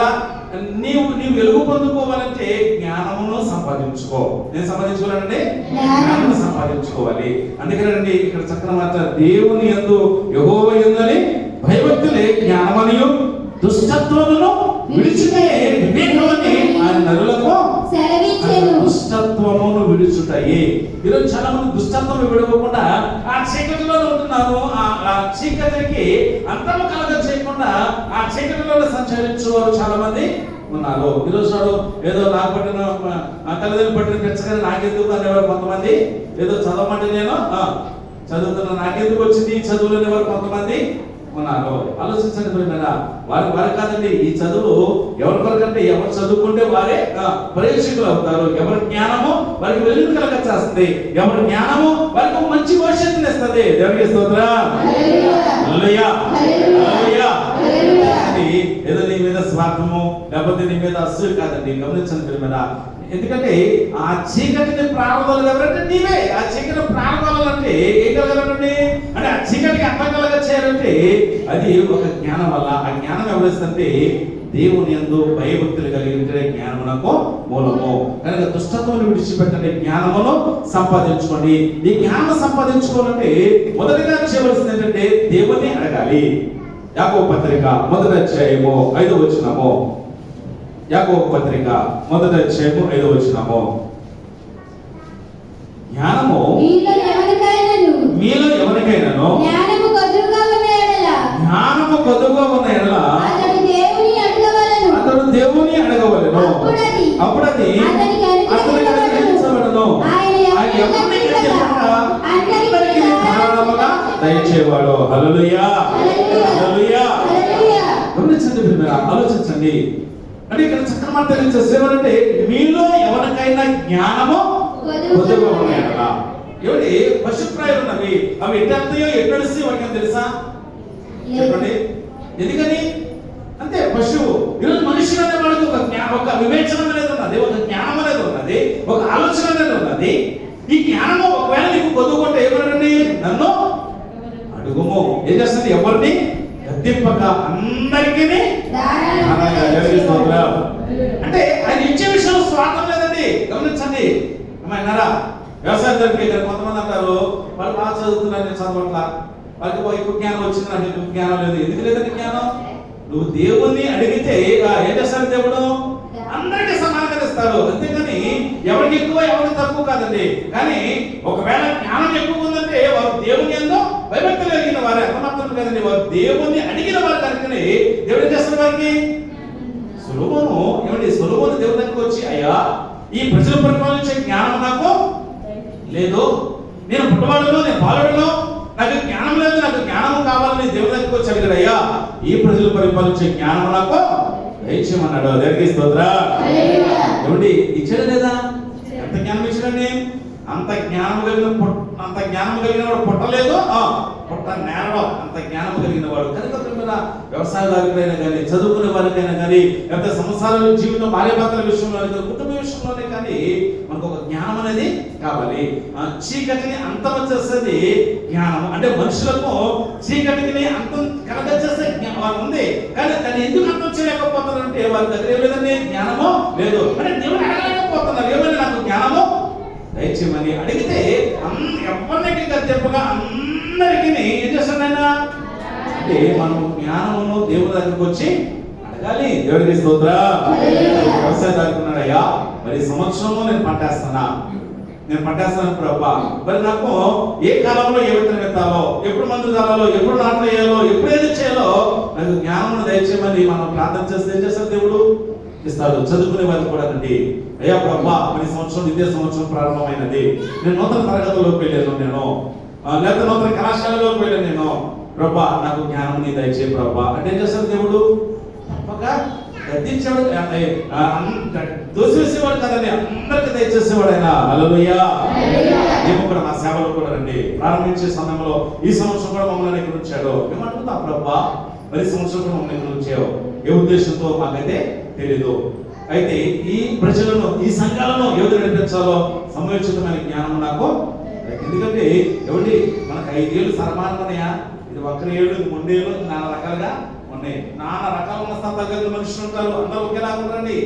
నీవు వెలుగు పొందుకోవాలంటే జ్ఞానమును సంపాదించుకో. నేను సంపాదించుకోవాలంటే జ్ఞానమును సంపాదించుకోవాలి. అందుకనండి ఇక్కడ చక్కని మాట, దేవుని యందు యెహోవా యందు భయభక్తులే జ్ఞానమనియు దుష్టత్వమును విడిచితే వివేకమని ఆయన నరులకు సెలవిచ్చెను. దుష్టత్వమును విడిచుటయే. ఈరోజు చాలా మంది దుష్టత్వం విడవకుండా ఆ చీకటిలో ఉంటున్నారు. ఆ చీకటికి అంతము కలగ చేయకుండా ఆ చీకటిలో సంచరించేవారు చాలా మంది ఉన్నారు. ఈరోజు నాడు ఏదో నాకు పట్టిన తల్లిదండ్రులు పట్టిన పెంచగానే నాకెందుకు అనేవారు కొంతమంది, ఏదో చదవమంటే నేను చదువుతున్నా నాకెందుకు వచ్చింది ఈ చదువులు అనేవారు కొంతమంది ఉన్నారు. ఆలోచించండి ప్రియమైనరా, వారి కాదండి ఈ చదువు ఎవరి కొరకంటే ఎవరు చదువుకుంటే వారే పరీక్షకులు అవుతారు. ఎవరి జ్ఞానము వారికి వెలుగు కలగచేస్తుంది, ఎవరి జ్ఞానము వారికి మంచి భవిష్యత్తుని ఇస్తుంది. దేవునికి స్తోత్రం. హల్లెలూయా హల్లెలూయా. ఏదో నీ మీద స్వార్థము లేకపోతే నీ మీద అసూయ కాదండి. గమనించండి ప్రియమైనరా, ఎందుకంటే ఆ చీకటిని ప్రారంభాలు ఎవరంటే నీవే. ఆ చీకటి ప్రారంభాలంటే ఏం కలగాలండి అంటే ఆ చీకటికి అర్థం కలగ చేయాలంటే అది ఒక జ్ఞానం వల్ల. ఆ జ్ఞానం ఎవరిస్తుంటే దేవుని యందు భయభక్తులు కలిగిన జ్ఞానమునకు మూలము. కనుక దుష్టత్వాన్ని విడిచిపెట్టండి, జ్ఞానమును సంపాదించుకోండి. ఈ జ్ఞానం సంపాదించుకోవాలంటే మొదటిగా చేయవలసింది ఏంటంటే దేవుని అడగాలి. యాకోబు పత్రిక 1వ అధ్యాయము 5వ వచనము. యాకోబు పత్రిక 1వ అధ్యాయము 5వ వచనము. జ్ఞానము మీలో ఎవరికైనాను జ్ఞానము కొద్దుగా ఉన్న ఎడల అతడు దేవుని అడగవలెను, అప్పుడు అది అతనికి అనుగ్రహించబడును. ఆయన ఎవరిని చెప్పకుండా అందరికీ ధారాళముగా దయచేవాడు. హల్లెలూయా హల్లెలూయా. గమనించండి ప్రియమైన, ఆలోచించండి. అంటే ఇక్కడ చక్కని మాట తెలియజేసేవారంటే మీలో ఎవరికైనా జ్ఞానము కొద్దిగా ఉన్నాయట. ఏమిటి పశుప్రాయాలు ఉన్నవి, అవి ఎట్టో ఎట్టడిసి వాటికి తెలుసా చెప్పండి. ఎందుకని అంటే పశువు. ఈరోజు మనుషులు అనే వాడికి ఒక వివేచనం అనేది ఉన్నది, ఒక జ్ఞానం అనేది ఉన్నది, ఒక ఆలోచన అనేది ఉన్నది. ఈ జ్ఞానము ఒకవేళ నీకు కొద్దుకుంటే ఏమనండి, నన్ను అడుగుము. ఏం చేస్తుంది, ఎవరిని గద్దింపక అందరికీ. అంటే ఆయన ఇచ్చే విషయంలో స్వార్థం లేదండి. గమనించండి అమ్మాయినారా, వ్యవసాయం జరిపి కొంతమంది అంటారు వాళ్ళు బాగా చదువుతున్నారు, నేను చదవట్లా, వాళ్ళకి ఎక్కువ జ్ఞానం వచ్చింది, నాకు ఎక్కువ జ్ఞానం లేదు. ఎందుకు లేదండి జ్ఞానం? నువ్వు దేవుణ్ణి అడిగితే ఏం చేస్తారు, దేవుడు అందరికీ సమానంగా ఇస్తారు. అంతేకాని ఎవరికి ఎక్కువ ఎవరికి తక్కువ కాదండి. కానీ ఒకవేళ జ్ఞానం ఎక్కువ ఉందంటే వారు దేవుని యందు భయభక్తులు కలిగిన వారే, అర్థమర్థం కదండి. వారు దేవుణ్ణి అడిగిన వారు కనుకనే దేవుడు ఏం చేస్తారు వారికి. సొలొమోను ఏమండి, సొలొమోను దేవుని దగ్గరికి వచ్చి, అయ్యా ఈ ప్రజల పరిపాలించే జ్ఞానం నాకు లేదు, నేను పుట్టవాడులో నేను బాలుడులో నాకు జ్ఞానం లేదు, నాకు జ్ఞానం కావాలని దేవుని దగ్గరికి వచ్చి అడిగాడు. అయ్యా ఈ ప్రజలు పరిపాలించే జ్ఞానం నాకు దయచేయమన్నాడు. దేవునికి స్తోత్రం. ఏమండి ఇచ్చాడు లేదా? ఎంత జ్ఞానం ఇచ్చాడండి? అంత జ్ఞానం కలిగిన వాడు పుట్టలేదు, పుట్ట నేరడం అంత జ్ఞానం కలిగిన వాడు. కనుక వ్యవసాయదారులైనా కానీ, చదువుకునే వారికైనా కానీ, లేకపోతే సంసార జీవితం భార్యాభర్తల విషయంలో కుటుంబ విషయంలోనే కానీ మనకు ఒక జ్ఞానం అనేది కావాలి. చీకటిని అంతం చేసేది జ్ఞానం. అంటే మనుషులకు చీకటిని అంతం కలగచేసే జ్ఞానం ఉంది, కానీ దాన్ని ఎందుకు అంతం చేయలేకపోతున్నారంటే వారి దగ్గర ఏలేదండి, జ్ఞానము లేదు. అంటే దేవుని అడగలేకపోతున్నారు. ఏమైనా నాకు జ్ఞానము దయచేయమని అడిగితే ఎవరికి చెప్పగా అందరికీ ఏం చేస్తాడు ఆయన అంటే మనం జ్ఞానమును దేవుని దగ్గరకు వచ్చి అడగాలి. దేవుడికి స్తోత్రం. వ్యవసాయదారుడు ఉన్నాడు, అయ్యా మరి సంవత్సరము నేను పట్టేస్తాను ప్రభా, మరి నాకు ఏ కాలంలో ఏ విత్తనం ఎత్తాలో, ఎప్పుడు మందులు చల్లాలో, ఎప్పుడు నాట్లు వేయాలో, ఎప్పుడు ఏది చేయాలో నాకు జ్ఞానమును దయచేయమని మనం ప్రార్థన చేస్తే ఏం చేస్తాడు, దేవుడు ఇస్తాడు. చదువుకునే వారికి కూడా అండి, అయ్యా ప్రభా మరి సంవత్సరం ఇదే సంవత్సరం ప్రారంభమైనది, నేను నూతన తరగతిలోకి వెళ్ళాను, నేను లేకపోతే నూతన కళాశాలలోకి వెళ్ళాను, నేను ప్రభా నాకు జ్ఞానం నీ దయచే ప్రభా అంటే ఏం చేస్తాడు దేవుడు? తప్పక గద్దించాడు, దోసివేసేవాడు కదండి, అందరికి దయచేసేవాడు ఆయన. హల్లెలూయా. మేము కూడా మా సేవలో కూడా రండి ప్రారంభించే సమయంలో ఈ సంవత్సరం కూడా మమ్మల్ని ఇక్కడ ఉంచాడు. ఏమంటున్నా ప్రభా మరి సంవత్సరం కూడా మమ్మల్ని ఇక్కడ ఉంచావు, ఏ ఉద్దేశంతో మాకైతే తెలీదు. అయితే ఈ ప్రజలను ఈ సంఘాలను ఎవరు నడిపించాలో సమయోచితమైన జ్ఞానం నాకు. ఎందుకంటే ఎవరి మనకు 5 ఏళ్ళు సరమానమనయా, ఇది 1 ఏళ్ళు 3 ఏళ్ళు నానా రకాలుగా ఉన్నాయి. నానా రకాల మనస్తత్వాలు మనుషులు ఉంటారు, అందరూ ఒకేలాగా ఉంటారండి.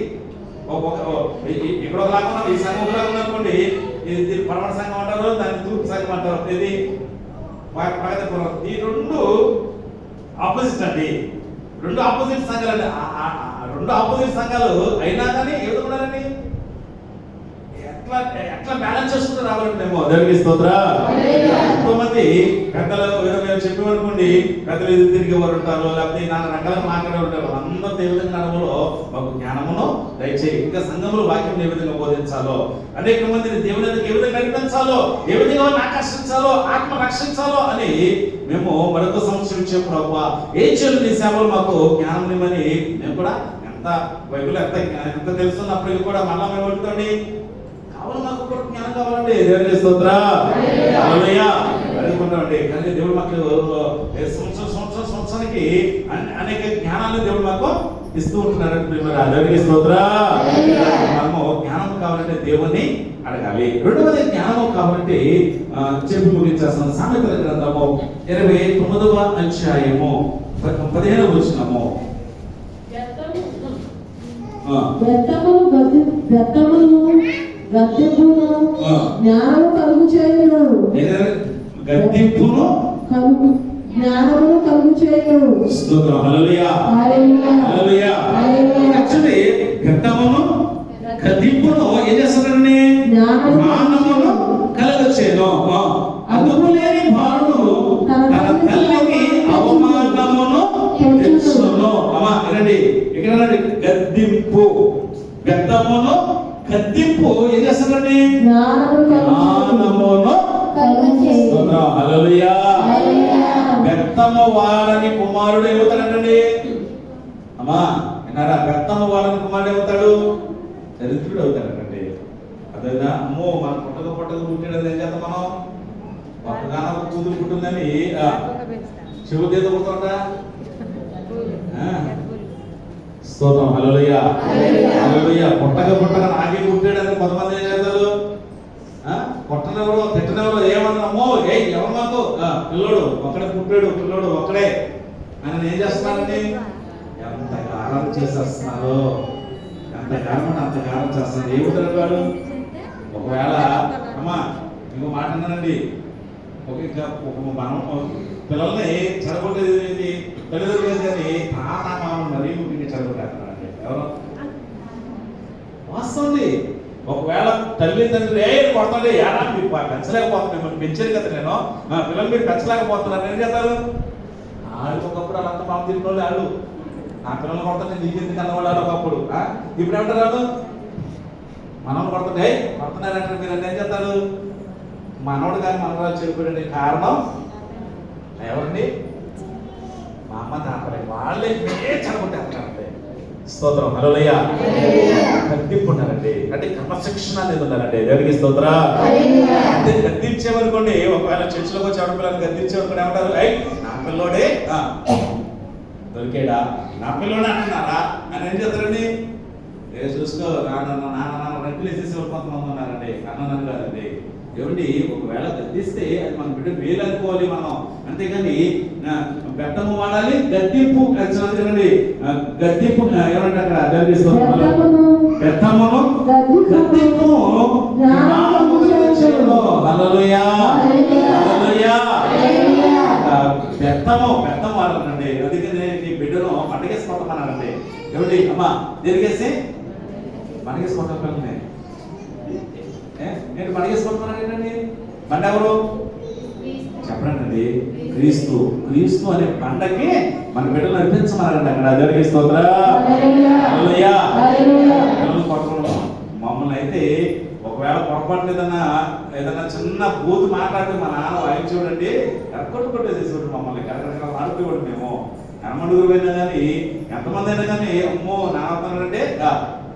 ఇక్కడ ఒకలాగా ఉన్నారు, ఈ సంఘం ఒకలాగా ఉందనుకోండి, ఇది పరమణ సంఘం అంటారు, దాన్ని తూర్పు సంఘం అంటారు, ఇది ప్రగతిపురం. ఈ 2 ఆపోజిట్ అండి, 2 ఆపోజిట్ సంఘాలు అండి. 2 ఆపోజిట్ సంఘాలు అయినా కానీ ఎవరు ఉన్నారండి, ఎట్లా ఎట్లా బ్యాలెన్స్ చేసుకుంటూ రావాలంటే మేము దేవునికి స్తోత్రం. ఎంతో మంది పెద్దలు మేము చెప్పేమనుకోండి, పెద్దలు ఎదురు తిరిగేవారు ఉంటారు, లేకపోతే నాన్న రకాలుగా మాట్లాడే ఉంటారు. అందరూ ఏ విధంగా అనుభవంలో మాకు జ్ఞానమును దయచేయి, ఇంకా సంఘంలో వాక్యం ఏ విధంగా బోధించాలో, అనేక మందిని దేవుని ఏ విధంగా నడిపించాలో, ఏ విధంగా ఆకర్షించాలో, ఆత్మ రక్షించాలో అని మేము మరొక సంవత్సరం ఇచ్చే ప్రభువా ఏం చేయాలి నీ సేవలు మాకు జ్ఞానం ఇవ్వమని మేము కూడా ఎంత బైబిల్ ఎంత తెలుసున్నప్పటికీ కూడా మళ్ళా మేము అడుగుతాండి కావాలి, మాకు కూడా జ్ఞానం కావాలండి. దేవునికి స్తోత్రం. హల్లెలూయా అడుగుకుంటామండి. కానీ దేవుడు మాకు సంవత్సరానికి అనేక జ్ఞానాలు దేవుడు మాకు ఇస్తూ ఉంటున్నారు. దేవునికి స్తోత్రం. మనము జ్ఞానం కావాలంటే దేవుని అడగాలి. రెండవది జ్ఞానం కావాలంటే చెప్పి ముగించేస్తాం. సామెతల గ్రంథము 29వ అధ్యాయము 15వ వచనము. జ్ఞానము కలుగు చేయును. గద్దింపును జ్ఞానము కలుగు చేయును. స్తోత్రం. హల్లెలూయా హల్లెలూయా. యాక్చువల్లీ గద్దమును గద్దింపును ఏం చేస్తారండి? జ్ఞానమును కలుగచేయును. అదుపు లేని బాలుడు తన తల్లికి అవమానమును తెచ్చును. అమ్మా వినండి, ఇక్కడ గద్దింపు, గద్దమును గద్దింపు ఏం చేస్తారండి? జ్ఞానమును కలుగచేయును. హల్లెలూయా. బెత్తము వాడని కుమారుడు ఏమవుతాడండి? అమ్మా విన్నారా? బెత్తము వాడని కుమారుడు ఏమవుతాడు? దరిద్రుడు అవుతాడండి. అదేనా? అమ్మో మన పుట్టక పుట్టాడు ఏం చేద్దాం మనం? ఒక్కగానో కూతురు పుట్టిందని శివుడు ఏదో పుడుతుంటా. స్తోత్రం. హల్లెలూయా హల్లెలూయా. పుట్టక నాకే పుట్టాడని కొంతమంది ఏం చేస్తారు? కొట్టనెవరో తిట్టనెవరో ఏమన్నామో ఎవరు మాకు పిల్లోడు ఒక్కడే పుట్టాడు, పిల్లోడు ఒక్కడే అని ఏం చేస్తున్నారండి? ఎంత గారం చేసేస్తున్నారు, ఎంత గారం అంటే అంత గారం చేస్తున్నారు. ఏమిటారు వాడు? ఒకవేళ అమ్మా ఇంకో మాట అన్నానండి, మనం పిల్లల్ని చెడగొట్టేది తల్లిదండ్రులు కానీ తాత మామ మరీ ముఖ్యంగా చెడగొట్టేస్తున్నారండి. ఎవరు వాస్తవండి. ఒకవేళ తల్లిదండ్రులు కొడతాండి, ఎలా మీరు పెంచలేకపోతున్నారు, మిమ్మల్ని పెంచారు కదా నేను, పిల్లలు మీరు పెంచలేకపోతున్నారు ఏం చేస్తారు? ఆడికి ఒకప్పుడు వాళ్ళంతా మామ తిరిగిన వాళ్ళు ఆడు నా పిల్లలు కొడతాను నీకు ఎందుకు అన్నవాళ్ళు ఒకప్పుడు. ఇప్పుడు ఏమంటారు వాళ్ళు? మనం కొడుతుంటే కొడుతున్నారంటే మీరు ఏం చేస్తారు? మనోడు కానీ మనవరాలు చెడిపోయాడు. కారణం ఎవరండి? మా అమ్మ తాతలే, వాళ్ళే చెడగొట్టేస్తారంటే. స్తోత్రం. హల్లెలూయా. గద్దింపు ఉండాలండి, అంటే క్రమశిక్షణ అనేది ఉండాలండి. దేవునికి స్తోత్రం. అంటే గద్దించేవనుకోండి, ఒకవేళ చర్చిలోకి వచ్చి ఆడపిల్లలు గద్దించేవనుకోండి ఏమంటారు? నా పిల్లోడే దొరికేడా, నా పిల్లోడే అంటున్నారా అని ఏం చేస్తారండి? చూసుకో నాన్న రెడ్లు వేసేసేవారు కొంతమంది ఉన్నారండి. అన్నదాన్ని కాదండి. ఏమండి ఒకవేళ గద్దిస్తే అది మన బిడ్డ మేలు అనుకోవాలి మనం, అంతేగాని బెత్తము వాడాలి, గద్దింపు కదండి. గద్దింపు ఏమంటే అక్కడ బెత్తమును గద్దింపు హల్లెలూయా హల్లెలూయా. బెత్తం వాడాలండి. అందుకని నీ బిడ్డను పండగేసుకుంటామన్నారండి. ఏమండి అమ్మా తిరిగేసి మనగేసుకుంటాం. నేను పండగేసుకుంటున్నాను ఏంటండి? పండ ఎవరు చెప్పండి? క్రీస్తు. క్రీస్తు అనే పండగకి మన బిడ్డలు నడిపించమన్నారండి అక్కడ. దేవునికి స్తోత్రం. హల్లెలూయా. పిల్లలు కొట్టడం మమ్మల్ని అయితే ఒకవేళ పొరపాటు ఏదన్నా చిన్న బూతు మాట్లాడితే మా నాన్న వాయిస్ చూడండి కొట్టేసేసాడు మమ్మల్ని. కరెక్ట్గా ఆడుకోడు. మేము కనమండుగురు పోయినా కానీ ఎంతమంది అయినా కానీ అమ్మో నాన్నవుతానంటే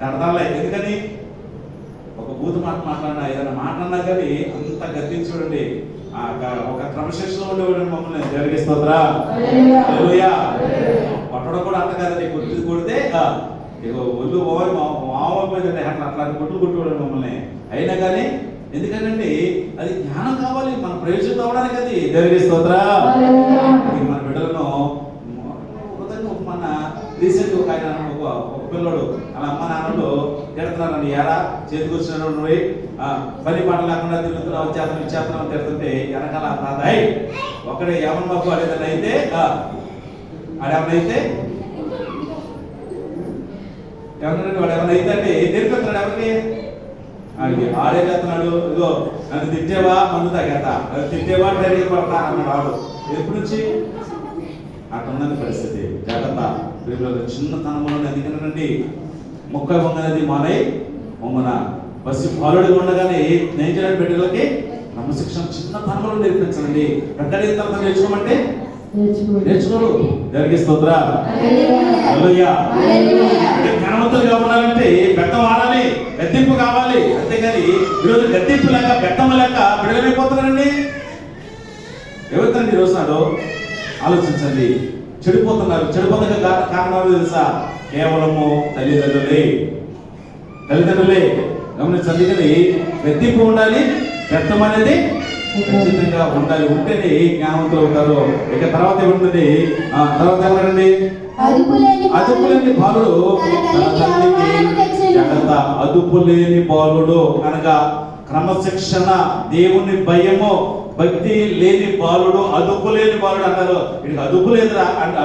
గడదాలే. ఎందుకని? ఒక బూతు మాట మాట్లాడినా ఏదైనా మాట్లాడినా కానీ అంత గద్దించి చూడండి. ఒక క్రమశిక్షణ ఉండేవాడు మమ్మల్ని. దేవునికి స్తోత్రం. హల్లెలూయా. కొట్టడం కూడా అంత కాదండి. కొడితే ఒళ్ళు మామైపోయిందండి. అట్లాంటి కొట్టులు కొట్టేవాడు మమ్మల్ని. అయినా కానీ ఎందుకంటే అది జ్ఞానం కావాలి, మన ప్రయోజనం అవడానికి. అది దేవునికి స్తోత్రం. మన బిడ్డలను మన రీసెంట్ ఒక ఆయన ఒక పిల్లడు అలా అమ్మ నాన్నలు తిడుతున్నారండి. ఎరా చేతికి వచ్చిన పని పాట లేకుండా తిరుగుతున్నావు, వచ్చేతనం ఇచ్చేతనం తిడుతుంటే వెనకాల తాత ఒకడే ఎవరి మాకు అడేదని అయితే ఆడెవరైతే ఎవరంటే వాడు ఎవరైతే అంటే నేర్పిస్తున్నాడు ఎవరికి? ఆడికి ఆడే చేస్తున్నాడు. ఇదిగో నన్ను తిట్టేవా మందు తాగేత, నన్ను తిట్టేవా ట్రైనింగ్ పడతా అన్నాడు ఆడు. ఎప్పటి నుంచి అటుందని పరిస్థితి. జాగ్రత్త ప్రియులారా, చిన్నతనంలో ఎందుకంటే మొక్క వంగనది మానై మొమ్మన బస్సు బాలుడిగా ఉండగానే నేర్చుకునే బిడ్డలకి క్రమశిక్షణ చిన్నతనంలో నేర్పించండి. పెద్దడిన తర్వాత నేర్చుకోమంటే నేర్చుకోరు. జరిగే స్తోత్ర. హల్లెలూయా. జ్ఞానవంతులుగా ఉండాలంటే బెత్తం వాడాలి, గద్దింపు కావాలి. అంతేగాని ఈరోజు గద్దింపు లేక బెత్తం లేక బిడ్డలైపోతున్నారండి. ఎవరితండి ఈరోజు నాడు ఆలోచించండి. చెడిపోతున్నారు. చెడిపోతున్న కారణాలు తెలుసా? కేవలము తల్లిదండ్రులే. గమనించండి. కానీ గద్దింపు ఉండాలి, బెత్తం అనేది ఖచ్చితంగా ఉండాలి. ఉంటేనే జ్ఞానవంతులు అవుతారు. ఇక తర్వాత ఏముంటుంది? తర్వాత ఏమండి? అదుపులేని బాలుడు తన తల్లికి జాగ్రత్త. అదుపులేని బాలుడు అనగా క్రమశిక్షణ, దేవుని భయము, భక్తి లేని బాలుడు, అదుపు లేని బాలుడు అంటారు. వీడికి అదుపు లేదురా అంటే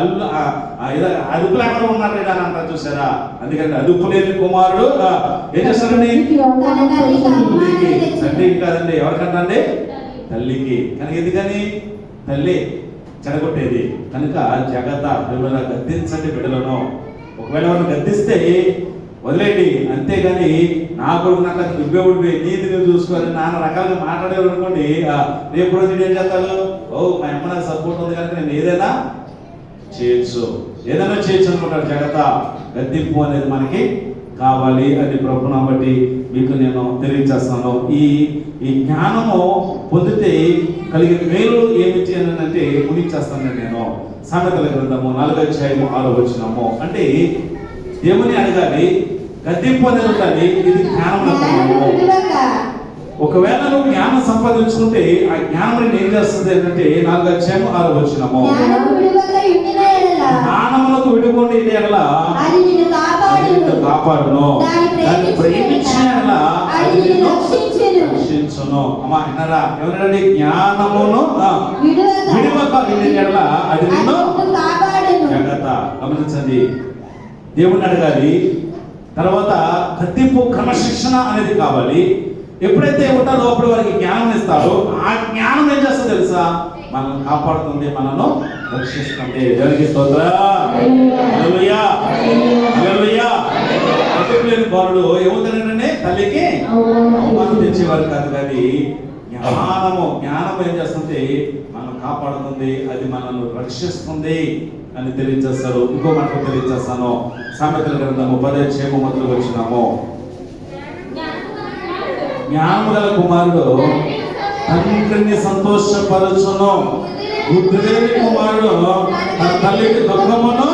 అదుపు లేకుండా ఉన్నాడు అని అంటారు. చూసారా? అందుకని అదుపు లేని కుమారుడు ఏం చేస్తాడండి? తండ్రికి కాదండి, ఎవరికంటే తల్లికి. కనుక ఎందుకని? తల్లి చెడగొట్టేది. కనుక జాగ్రత్త. పిల్లల గద్దించండి బిడ్డలను. ఒకవేళ వాళ్ళు గద్దిస్తే వదిలేయండి. అంతేగాని నా కొడుకు నాకు నువ్వెవడివి, నీతిగా చూసుకొని నాన్న రకాలుగా మాట్లాడేవారు అనుకోండి, రేపు రోజు ఏం చేస్తారు? ఓ మా అమ్మ నాకు సపోర్ట్ ఉంది కనుక నేను ఏదైనా చేయొచ్చు అనుకుంటారు. జాగ్రత్త. గద్దింపు అనేది మనకి కావాలి. అది ప్రభువుని బట్టి మీకు నేను తెలియజేస్తాను. ఈ జ్ఞానము పొందితే కలిగే మేలు ఏమిటి అని అంటే ముగించేస్తాను నేను. సామెతల గ్రంథము 4:6 అంటే దేవుని అడగాలి, గద్దింపు అనేది ఉండాలి. ఇది జ్ఞానం. ఒకవేళ నువ్వు జ్ఞానం సంపాదించుకుంటే ఆ జ్ఞానం ఏం చేస్తుంది అంటే 4:6 జ్ఞానములకు విడుకోండి కాపాడును, దాన్ని ప్రేమించిన రక్షించును. అమ్మా విన్నారా? ఎవరండి? జ్ఞానమును విడువక అది నిన్ను జాగ్రత్త. గమనించండి. దేవుని అడగాలి. తర్వాత గద్దింపు, క్రమశిక్షణ అనేది కావాలి. ఎప్పుడైతే ఉంటారో అప్పుడు వారికి జ్ఞానం ఇస్తారో ఆ జ్ఞానం ఏం చేస్తుందో తెలుసా? మనల్ని కాపాడుతుంది, మనను రక్షిస్తుంది. దేవునికి స్తోత్రం. హల్లెలూయా. హల్లెలూయా. అదుపులేని బాలుడు ఏమవుతాడంటే తల్లికి అవమానం తెచ్చేవారు కాదు. కానీ జ్ఞానం ఏం చేస్తుంది? మనం కాపాడుతుంది, అది మనల్ని రక్షిస్తుంది అని తెలియజేస్తారు. ఇంకో మాట తెలియజేస్తాను. సామెతల గ్రంథము 10:3 జ్ఞానము గల కుమారుడు తండ్రిని సంతోషపరచును, బుద్ధి లేని కుమారుడు తన తల్లికి దుఃఖమును.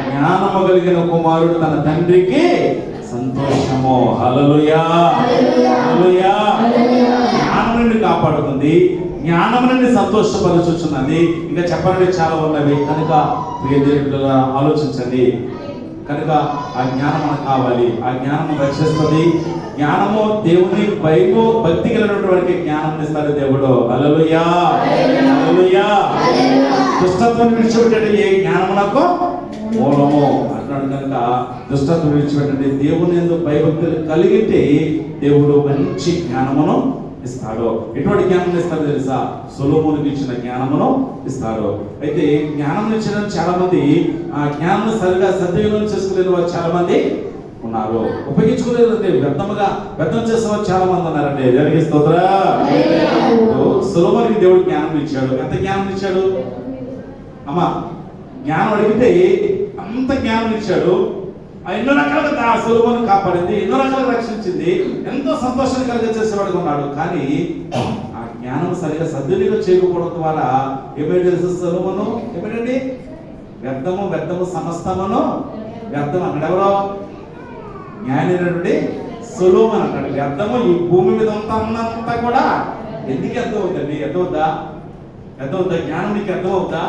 జ్ఞానము కలిగిన కుమారుడు తన తండ్రికి సంతోషము. హల్లెలూయా. హల్లెలూయా. జ్ఞానం నుండి కాపాడుతుంది, జ్ఞానం నుండి సంతోషపరచుచున్నది. ఇంకా చెప్పండి చాలా ఉన్నవి. కనుక ప్రియ దేవుళ్ళ ఆలోచించండి. కనుక ఆ జ్ఞానం మనకు కావాలి. ఆ జ్ఞానం రక్షిస్తుంది. జ్ఞానము దేవుని భక్తి కలిగినటువంటి జ్ఞానం ఇస్తారు దేవుడు. హల్లెలూయా. హల్లెలూయా. దుష్టత్వం విడిచిపెట్టండి, ఏ జ్ఞానమునకు మూలము అంటున్నాడు. కనుక దుష్టత్వం విడిచిపెట్టండి. దేవుని యందు భయభక్తులు కలిగితే దేవుడు మంచి జ్ఞానమును ఇస్తాడు. ఎటువంటి జ్ఞానం ఇస్తాడో తెలుసా? సొలొమోనుకి ఇచ్చిన జ్ఞానమును ఇస్తాడు. అయితే జ్ఞానం ఇచ్చిన చాలా మంది ఆ జ్ఞానం సరిగా సద్వినియోగం చేసుకోలేని వారు చాలా మంది ఉన్నారు. ఉపయోగించుకోలేదంటే వ్యర్థం చేసేవారు చాలా మంది ఉన్నారండి. దేవునికి స్తోత్రం. సొలొమోనుకి దేవుడు జ్ఞానం ఇచ్చాడు. ఎంత జ్ఞానం ఇచ్చాడు? అమ్మా జ్ఞానం అడిగితే అంత జ్ఞానం ఇచ్చాడు. ఎన్నో రకాలుగా సొలొమోను కాపాడింది, ఎన్నో రకాలుగా రక్షించింది, ఎంతో సంతోషాన్ని కలిగజేసేవాడుగా ఉన్నాడు. కానీ ఆ జ్ఞానం సరిగా సద్వినియోగం చేయకపోవడం ద్వారా ఏమైనా తెలుసు? సొలొమోను ఏమైందండి? వ్యర్థము సమస్తమును వ్యర్థం అన్నాడు. ఎవరో జ్ఞానైనటువంటి సొలొమోను అంటాడు. వ్యర్థము ఈ భూమి మీద అంతా కూడా ఎందుకు అర్థమవుతుంది? అర్థమవుతా? జ్ఞానం నీకు అర్థమవుతా?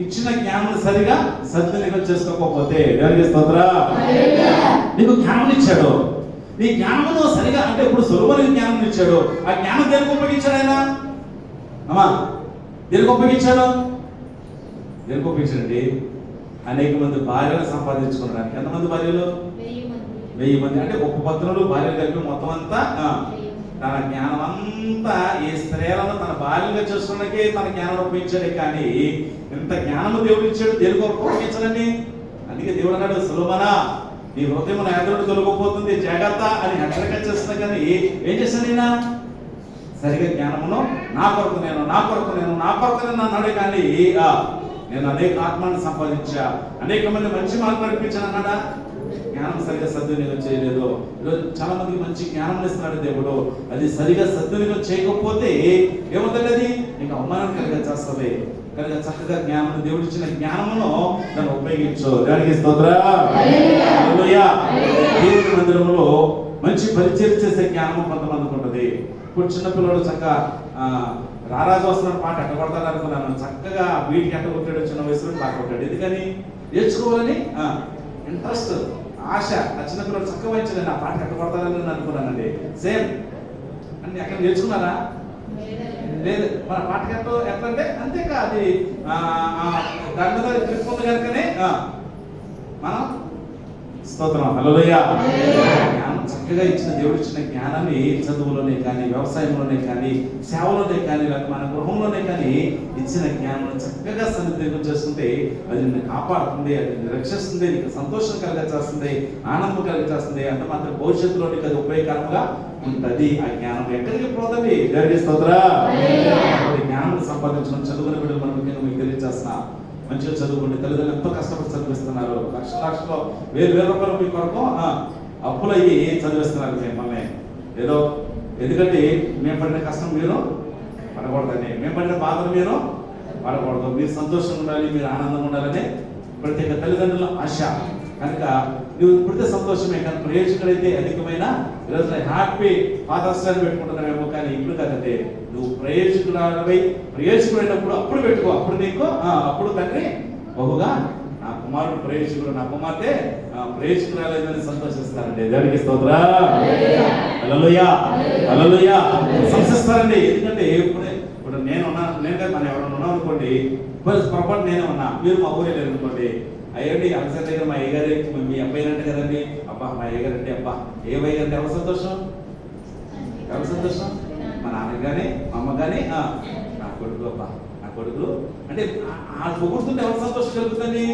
ఇచ్చిన జ్ఞానం సరిగా సద్వినియోగం చేసుకోకపోతే దేవునికి స్తోత్రం. నీకు జ్ఞానం ఇచ్చాడు, నీ జ్ఞానమును సరిగా అంటే ఇప్పుడు సొలొమోనుకి జ్ఞానం ఇచ్చాడు. ఆ జ్ఞానం దేనికి ఉపయోగించాడు ఆయన? అమ్మా దేనికి ఉపయోగించాడు? దేనికి ఉపయోగించాడండి? అనేక మంది భార్యలు సంపాదించుకున్నాడు. ఎంతమంది భార్యలు? 1000 మంది అంటే ఉపపత్నులు భార్యలు కలిపి మొత్తం అంతా తన జ్ఞానం అంతా ఈ స్త్రీలను తన భార్యగా చేసుకోవడానికి తన జ్ఞానం ఉపయోగించాడు. కానీ ఇంత జ్ఞానము దేవుడు ఇచ్చాడు, దేని కొరకు ఉపయోగించాలండి? అందుకే దేవుడు అన్నాడు, సులభనా నీ హృదయం ఎదురు తొలగిపోతుంది జాగ్రత్త అని హెచ్చరిక చేస్తున్నా. కానీ ఏం చేశాను నేను? సరిగా జ్ఞానమును నా కొరకు నేను అన్నాడు. కానీ నేను అనేక ఆత్మను సంపాదించా, అనేక మంది మంచి మార్గం నడిపించాను అన్నాడా? జ్ఞానం సరిగా సద్వినియోగం చేయలేదు. ఈరోజు చాలా మందికి మంచి జ్ఞానం ఇస్తున్నాడు దేవుడు, అది సరిగా సద్వినియోగం చేయకపోతే ఏమవుతుంది? అది నీకు అవమానం కలిగా చేస్తుంది. కనుక చక్కగా జ్ఞానం, దేవుడు ఇచ్చిన జ్ఞానమును దాన్ని ఉపయోగించు. దానికి స్తోత్రం. హల్లెలూయా. దేవుని మందిరంలో మంచి పరిచయం చేసే జ్ఞానము కొంతమందికి ఉంటుంది. ఇప్పుడు చిన్నపిల్లలు చక్కగా రారాజు వస్తున్న పాట ఎట్ట కొడతాడు అనుకున్నాను. చక్కగా వీటికి ఎట్ట కొట్టాడు, చిన్న వయసులో పాట కొట్టాడు. ఎందుకని? నేర్చుకోవాలని ఇంట్రెస్ట్, ఆశ. ఆ చిన్నపిల్లలు చక్కగా వాయించలేను, ఆ పాట ఎట్ట కొడతారని అనుకున్నానండి. సేమ్ అంటే ఎక్కడ నేర్చుకున్నారా? లేదు. మన పాటకి ఎట్లా అంటే అంతేకా అది దాని మీద గ్రిప్ ఉంది కనుకనే మనం స్తోత్రం. హల్లెలూయా. జ్ఞానం చక్కగా ఇచ్చిన దేవుడు ఇచ్చిన జ్ఞానాన్ని చదువులోనే కానీ, వ్యవసాయంలోనే కానీ, సేవలోనే కానీ, లేకపోతే మన గృహంలోనే కానీ ఇచ్చిన జ్ఞానం చక్కగా సన్నిధింప చేస్తుంటే అది నిన్ను కాపాడుతుంది, అది నిన్ను రక్షిస్తుంది, నీకు సంతోషం కలిగచేస్తుంది, ఆనందం కలిగచేస్తుంది. అంటే మాత్రం భవిష్యత్తులో నీకు అది ఉపయోగకరంగా ఉంటుంది. ఆ జ్ఞానం ఎక్కడికి పోతుంది? దేవునికి స్తోత్రం. జ్ఞానం సంపాదించడం చదువుకునే బిడ్డలు మనం మీకు తెలియజేస్తున్నా. మంచిగా చదువుకుంటే తల్లిదండ్రులు ఎంతో కష్టపడి చదివిస్తున్నారు. లక్షల వేల రూపాయలు మీ కొరకు అప్పులయ్యి చదివిస్తున్నారు మిమ్మల్ని. ఏదో ఎందుకంటే మేము పడిన కష్టం మీరు పడకూడదని, మేము పడిన బాధలు మీరు పడకూడదు, మీరు సంతోషంగా ఉండాలి, మీరు ఆనందంగా ఉండాలని ప్రతి ఒక్క తల్లిదండ్రుల ఆశ. కనుక నువ్వు పుడితే సంతోషమే, కానీ ప్రయోజకుడైతే అధికమైన ఈరోజు హ్యాపీ ఫాదర్స్ డే పెట్టుకుంటున్నావేమో. కానీ ఇప్పుడు కాదంటే నువ్వు ప్రయోజకుడైనప్పుడు అప్పుడు పెట్టుకో. అప్పుడు నీకు అప్పుడు తండ్రి బహుగా నా కుమారుడు ప్రయోజకుడు, నా కుమార్తె ప్రయోజకురాలేదని సంతోషిస్తారండి. దేవునికి స్తోత్రం. హల్లెలూయా. హల్లెలూయా. సంతోషిస్తారండి. ఎందుకంటే ఇప్పుడు నేను కదా మనం ఎవరైనా ఉన్నాం అనుకోండి, పొరపాటు నేనే ఉన్నా, మీరు మా ఊరే లేరు అనుకోండి, అయ్యండి అలసరి దగ్గర మా అయ్యగారి మీ అబ్బాయి అంటే కదండి, అబ్బా మా అయ్యగారు అంటే అబ్బా ఏ అబ్బాయి అంటే ఎవరు సంతోషం? ఎవరు సంతోషం? మా నాన్నకి కానీ మా అమ్మ కానీ నా కొడుకు, అబ్బా నా కొడుకు అంటే ఆ పొగుడుతుంటే ఎవరు సంతోషం కలుగుతుంది?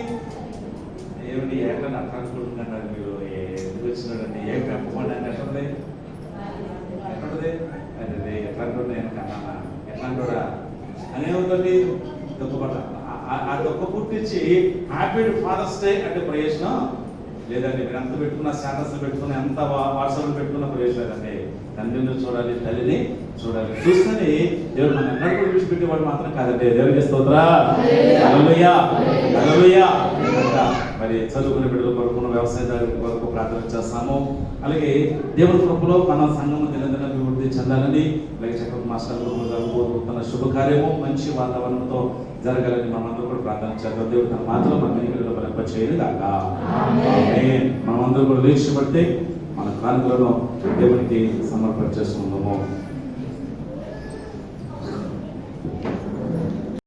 ఏమిటి ఎక్కడ అట్లా కొడుకుంటున్నారు మీరు, ఎందుకు వచ్చినాడండి, ఏ పెంపమండి అంటే ఎట్లుంది ఎట్లుంటుంది? అదే ఎట్లా అంటుంది, నేను కన్నా ఎట్లా అంటాడా అనేవుతుంది దుఃఖపడ. ఆ దుఃఖ పుట్టించి హ్యాపీ ఫాదర్స్ డే అంటే ప్రయోజనం లేదండి. మీరు ఎంత పెట్టుకున్న స్టేటస్ పెట్టుకున్న, ఎంత వాట్సాప్లో పెట్టుకున్న ప్రయోజనం లేదండి. తండ్రిని చూడాలి, తల్లిని చూడాలి. చూస్తేనే దేవుడు మన ఎన్నడూ కూడా విడిచిపెట్టేవాడు మాత్రం కాదండి. దేవునికి స్తోత్రం. హల్లెలూయా. హల్లెలూయా. మరి చదువుకునే బిడ్డల కొరకు, వ్యవసాయదారుల కొరకు ప్రార్థన చేస్తాము. అలాగే దేవుని కృపలో మన సంఘం దినదిన అభివృద్ధి చెందాలని, అలాగే చక్కటి మాస్టర్లు జరగబోతున్న శుభకార్యము మంచి వాతావరణంతో జరగాలని మనందరూ కూడా ప్రార్థన చేద్దాం. దేవుడు తన మాటలు మన వెనుకలో బలంప చేయను కాక. మనమందరూ కూడా లేచి పడితే మన కానుకలను దేవునికి సమర్పణ చేసుకుందాము.